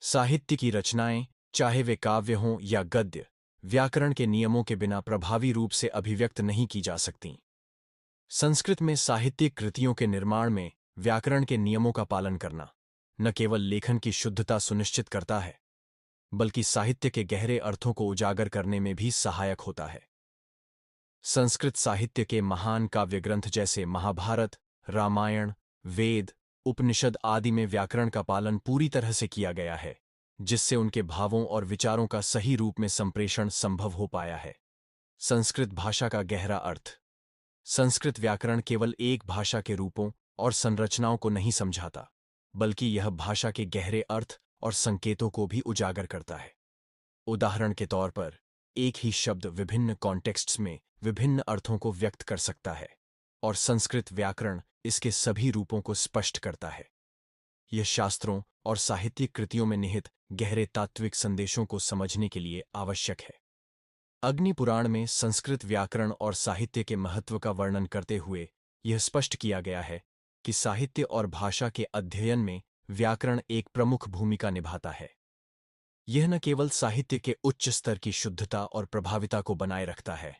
साहित्य की रचनाएं, चाहे वे काव्य हों या गद्य, व्याकरण के नियमों के बिना प्रभावी रूप से अभिव्यक्त नहीं की जा सकतीं। संस्कृत में साहित्यिक कृतियों के निर्माण में व्याकरण के नियमों का पालन करना न केवल लेखन की शुद्धता सुनिश्चित करता है, बल्कि साहित्य के गहरे अर्थों को उजागर करने में भी सहायक होता है। संस्कृत साहित्य के महान काव्य ग्रंथ जैसे महाभारत, रामायण, वेद, उपनिषद आदि में व्याकरण का पालन पूरी तरह से किया गया है, जिससे उनके भावों और विचारों का सही रूप में संप्रेषण संभव हो पाया है। संस्कृत भाषा का गहरा अर्थ। संस्कृत व्याकरण केवल एक भाषा के रूपों और संरचनाओं को नहीं समझाता, बल्कि यह भाषा के गहरे अर्थ और संकेतों को भी उजागर करता है। उदाहरण के तौर पर, एक ही शब्द विभिन्न कॉन्टेक्स्ट्स में विभिन्न अर्थों को व्यक्त कर सकता है, और संस्कृत व्याकरण इसके सभी रूपों को स्पष्ट करता है। यह शास्त्रों और साहित्यिक कृतियों में निहित गहरे तात्विक संदेशों को समझने के लिए आवश्यक है। अग्नि पुराण में संस्कृत व्याकरण और साहित्य के महत्व का वर्णन करते हुए यह स्पष्ट किया गया है कि साहित्य और भाषा के अध्ययन में व्याकरण एक प्रमुख भूमिका निभाता है। यह न केवल साहित्य के उच्च स्तर की शुद्धता और प्रभाविता को बनाए रखता है,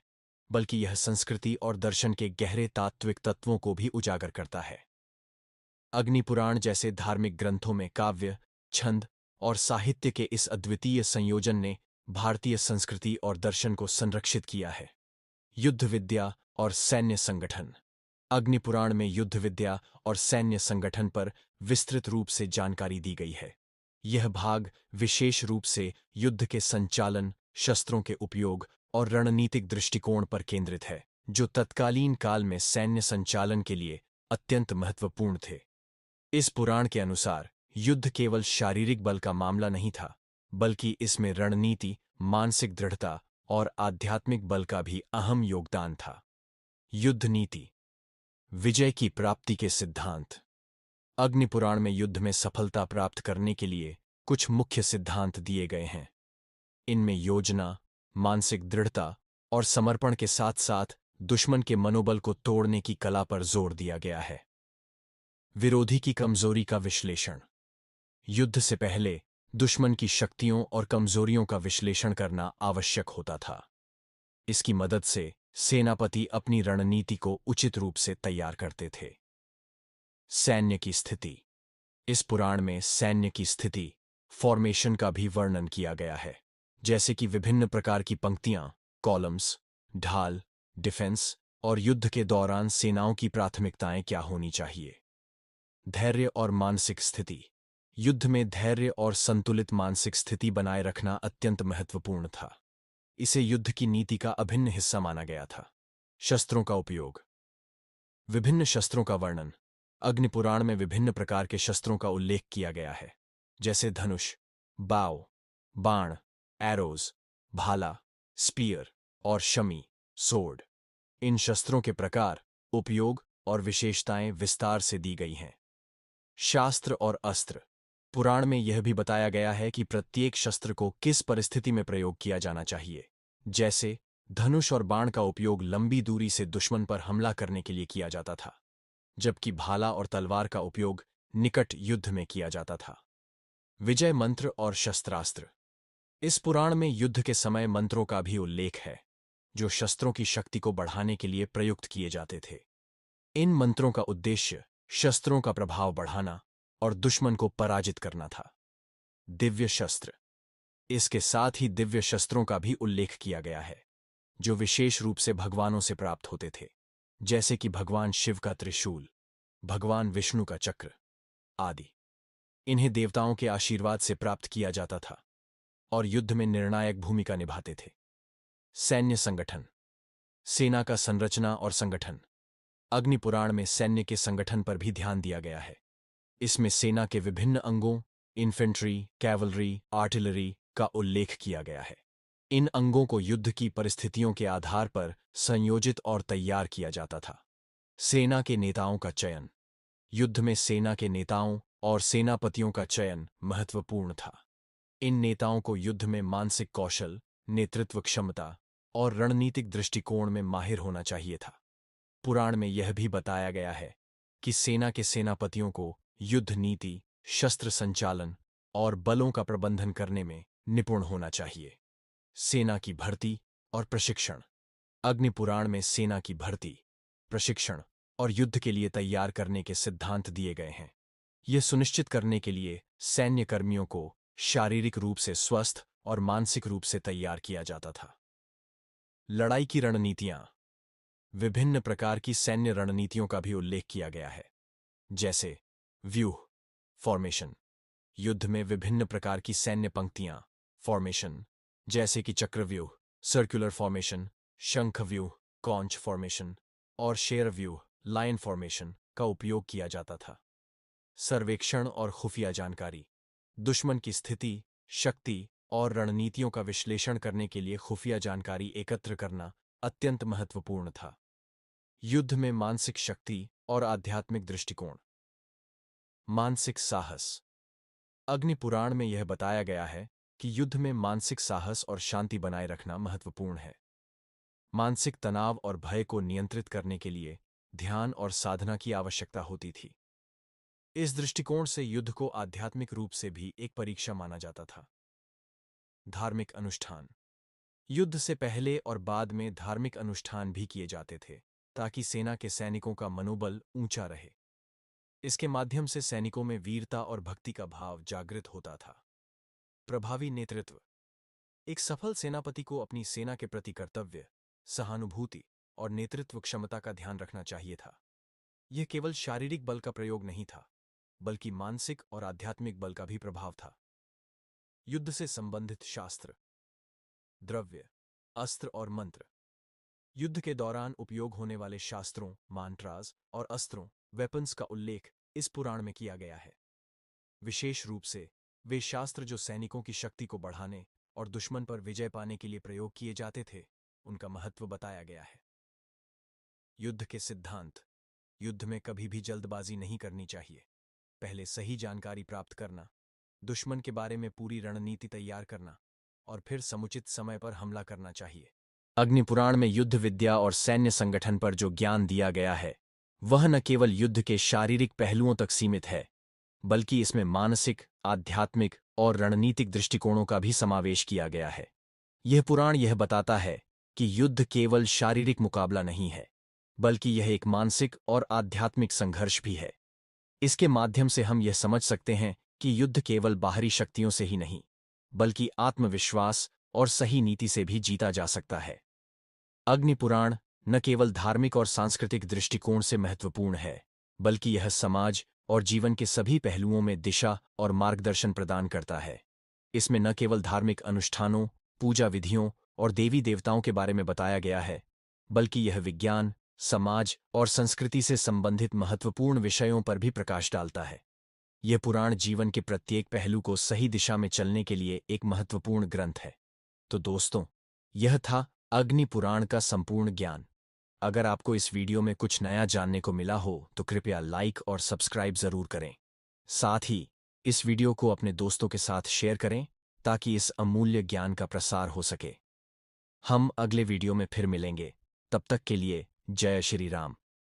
बल्कि यह संस्कृति और दर्शन के गहरे तात्विक तत्वों को भी उजागर करता है। अग्निपुराण जैसे धार्मिक ग्रंथों में काव्य, छंद और साहित्य के इस अद्वितीय संयोजन ने भारतीय संस्कृति और दर्शन को संरक्षित किया है। युद्ध विद्या और सैन्य संगठन। अग्निपुराण में युद्ध विद्या और सैन्य संगठन पर विस्तृत रूप से जानकारी दी गई है। यह भाग विशेष रूप से युद्ध के संचालन, शस्त्रों के उपयोग और रणनीतिक दृष्टिकोण पर केंद्रित है, जो तत्कालीन काल में सैन्य संचालन के लिए अत्यंत महत्वपूर्ण थे। इस पुराण के अनुसार युद्ध केवल शारीरिक बल का मामला नहीं था, बल्कि इसमें रणनीति, मानसिक दृढ़ता और आध्यात्मिक बल का भी अहम योगदान था। युद्ध नीति। विजय की प्राप्ति के सिद्धांत। अग्निपुराण में युद्ध में सफलता प्राप्त करने के लिए कुछ मुख्य सिद्धांत दिए गए हैं। इनमें योजना, मानसिक दृढ़ता और समर्पण के साथ साथ दुश्मन के मनोबल को तोड़ने की कला पर जोर दिया गया है। विरोधी की कमजोरी का विश्लेषण। युद्ध से पहले दुश्मन की शक्तियों और कमजोरियों का विश्लेषण करना आवश्यक होता था। इसकी मदद से सेनापति अपनी रणनीति को उचित रूप से तैयार करते थे। सैन्य की स्थिति। इस पुराण में सैन्य की स्थिति, फॉर्मेशन का भी वर्णन किया गया है, जैसे कि विभिन्न प्रकार की पंक्तियां, कॉलम्स, ढाल, डिफेंस और युद्ध के दौरान सेनाओं की प्राथमिकताएं क्या होनी चाहिए। धैर्य और मानसिक स्थिति। युद्ध में धैर्य और संतुलित मानसिक स्थिति बनाए रखना अत्यंत महत्वपूर्ण था। इसे युद्ध की नीति का अभिन्न हिस्सा माना गया था। शस्त्रों का उपयोग। विभिन्न शस्त्रों का वर्णन। अग्निपुराण में विभिन्न प्रकार के शस्त्रों का उल्लेख किया गया है, जैसे धनुष, बाव, बाण, एरोज, भाला, स्पीयर और शमी, सोर्ड। इन शस्त्रों के प्रकार, उपयोग और विशेषताएं विस्तार से दी गई हैं। शास्त्र और अस्त्र। पुराण में यह भी बताया गया है कि प्रत्येक शस्त्र को किस परिस्थिति में प्रयोग किया जाना चाहिए। जैसे धनुष और बाण का उपयोग लंबी दूरी से दुश्मन पर हमला करने के लिए किया जाता था, जबकि भाला और तलवार का उपयोग निकट युद्ध में किया जाता था। विजय मंत्र और शस्त्रास्त्र। इस पुराण में युद्ध के समय मंत्रों का भी उल्लेख है, जो शस्त्रों की शक्ति को बढ़ाने के लिए प्रयुक्त किए जाते थे। इन मंत्रों का उद्देश्य शस्त्रों का प्रभाव बढ़ाना और दुश्मन को पराजित करना था। दिव्य शस्त्र। इसके साथ ही दिव्य शस्त्रों का भी उल्लेख किया गया है, जो विशेष रूप से भगवानों से प्राप्त होते थे, जैसे कि भगवान शिव का त्रिशूल, भगवान विष्णु का चक्र आदि। इन्हें देवताओं के आशीर्वाद से प्राप्त किया जाता था और युद्ध में निर्णायक भूमिका निभाते थे। सैन्य संगठन। सेना का संरचना और संगठन। अग्निपुराण में सैन्य के संगठन पर भी ध्यान दिया गया है। इसमें सेना के विभिन्न अंगों, इन्फेंट्री, कैवलरी, आर्टिलरी का उल्लेख किया गया है। इन अंगों को युद्ध की परिस्थितियों के आधार पर संयोजित और तैयार किया जाता था। सेना के नेताओं का चयन। युद्ध में सेना के नेताओं और सेनापतियों का चयन महत्वपूर्ण था। इन नेताओं को युद्ध में मानसिक कौशल, नेतृत्व क्षमता और रणनीतिक दृष्टिकोण में माहिर होना चाहिए था। पुराण में यह भी बताया गया है कि सेना के सेनापतियों को युद्ध नीति, शस्त्र संचालन और बलों का प्रबंधन करने में निपुण होना चाहिए। सेना की भर्ती और प्रशिक्षण। अग्निपुराण में सेना की भर्ती, प्रशिक्षण और युद्ध के लिए तैयार करने के सिद्धांत दिए गए हैं। यह सुनिश्चित करने के लिए सैन्य कर्मियों को शारीरिक रूप से स्वस्थ और मानसिक रूप से तैयार किया जाता था। लड़ाई की रणनीतियां। विभिन्न प्रकार की सैन्य रणनीतियों का भी उल्लेख किया गया है, जैसे व्यूह, फॉर्मेशन। युद्ध में विभिन्न प्रकार की सैन्य पंक्तियां, फॉर्मेशन, जैसे कि चक्रव्यूह, सर्कुलर फॉर्मेशन, शंखव्यूह, कॉन्च फॉर्मेशन और शेरव्यूह, लाइन फॉर्मेशन का उपयोग किया जाता था। सर्वेक्षण और खुफिया जानकारी। दुश्मन की स्थिति, शक्ति और रणनीतियों का विश्लेषण करने के लिए खुफिया जानकारी एकत्र करना अत्यंत महत्वपूर्ण था। युद्ध में मानसिक शक्ति और आध्यात्मिक दृष्टिकोण। मानसिक साहस। अग्नि पुराण में यह बताया गया है कि युद्ध में मानसिक साहस और शांति बनाए रखना महत्वपूर्ण है। मानसिक तनाव और भय को नियंत्रित करने के लिए ध्यान और साधना की आवश्यकता होती थी। इस दृष्टिकोण से युद्ध को आध्यात्मिक रूप से भी एक परीक्षा माना जाता था। धार्मिक अनुष्ठान। युद्ध से पहले और बाद में धार्मिक अनुष्ठान भी किए जाते थे ताकि सेना के सैनिकों का मनोबल ऊंचा रहे। इसके माध्यम से सैनिकों में वीरता और भक्ति का भाव जागृत होता था। प्रभावी नेतृत्व। एक सफल सेनापति को अपनी सेना के प्रति कर्तव्य, सहानुभूति और नेतृत्व क्षमता का ध्यान रखना चाहिए था। यह केवल शारीरिक बल का प्रयोग नहीं था, बल्कि मानसिक और आध्यात्मिक बल का भी प्रभाव था। युद्ध से संबंधित शास्त्र, द्रव्य, अस्त्र और मंत्र। युद्ध के दौरान उपयोग होने वाले शास्त्रों, मांत्रास और अस्त्रों, वेपन्स का उल्लेख इस पुराण में किया गया है। विशेष रूप से वे शास्त्र जो सैनिकों की शक्ति को बढ़ाने और दुश्मन पर विजय पाने के लिए प्रयोग किए जाते थे, उनका महत्व बताया गया है। युद्ध के सिद्धांत। युद्ध में कभी भी जल्दबाजी नहीं करनी चाहिए। पहले सही जानकारी प्राप्त करना, दुश्मन के बारे में पूरी रणनीति तैयार करना और फिर समुचित समय पर हमला करना चाहिए। अग्निपुराण में युद्ध विद्या और सैन्य संगठन पर जो ज्ञान दिया गया है, वह न केवल युद्ध के शारीरिक पहलुओं तक सीमित है, बल्कि इसमें मानसिक, आध्यात्मिक और रणनीतिक दृष्टिकोणों का भी समावेश किया गया है। यह पुराण यह बताता है कि युद्ध केवल शारीरिक मुकाबला नहीं है, बल्कि यह एक मानसिक और आध्यात्मिक संघर्ष भी है। इसके माध्यम से हम यह समझ सकते हैं कि युद्ध केवल बाहरी शक्तियों से ही नहीं, बल्कि आत्मविश्वास और सही नीति से भी जीता जा सकता है। अग्निपुराण न केवल धार्मिक और सांस्कृतिक दृष्टिकोण से महत्वपूर्ण है, बल्कि यह समाज और जीवन के सभी पहलुओं में दिशा और मार्गदर्शन प्रदान करता है। इसमें न केवल धार्मिक अनुष्ठानों, पूजा विधियों और देवी देवताओं के बारे में बताया गया है, बल्कि यह विज्ञान, समाज और संस्कृति से संबंधित महत्वपूर्ण विषयों पर भी प्रकाश डालता है। यह पुराण जीवन के प्रत्येक पहलू को सही दिशा में चलने के लिए एक महत्वपूर्ण ग्रंथ है। तो दोस्तों, यह था अग्नि पुराण का संपूर्ण ज्ञान। अगर आपको इस वीडियो में कुछ नया जानने को मिला हो तो कृपया लाइक और सब्सक्राइब जरूर करें। साथ ही इस वीडियो को अपने दोस्तों के साथ शेयर करें ताकि इस अमूल्य ज्ञान का प्रसार हो सके। हम अगले वीडियो में फिर मिलेंगे। तब तक के लिए जय श्री राम।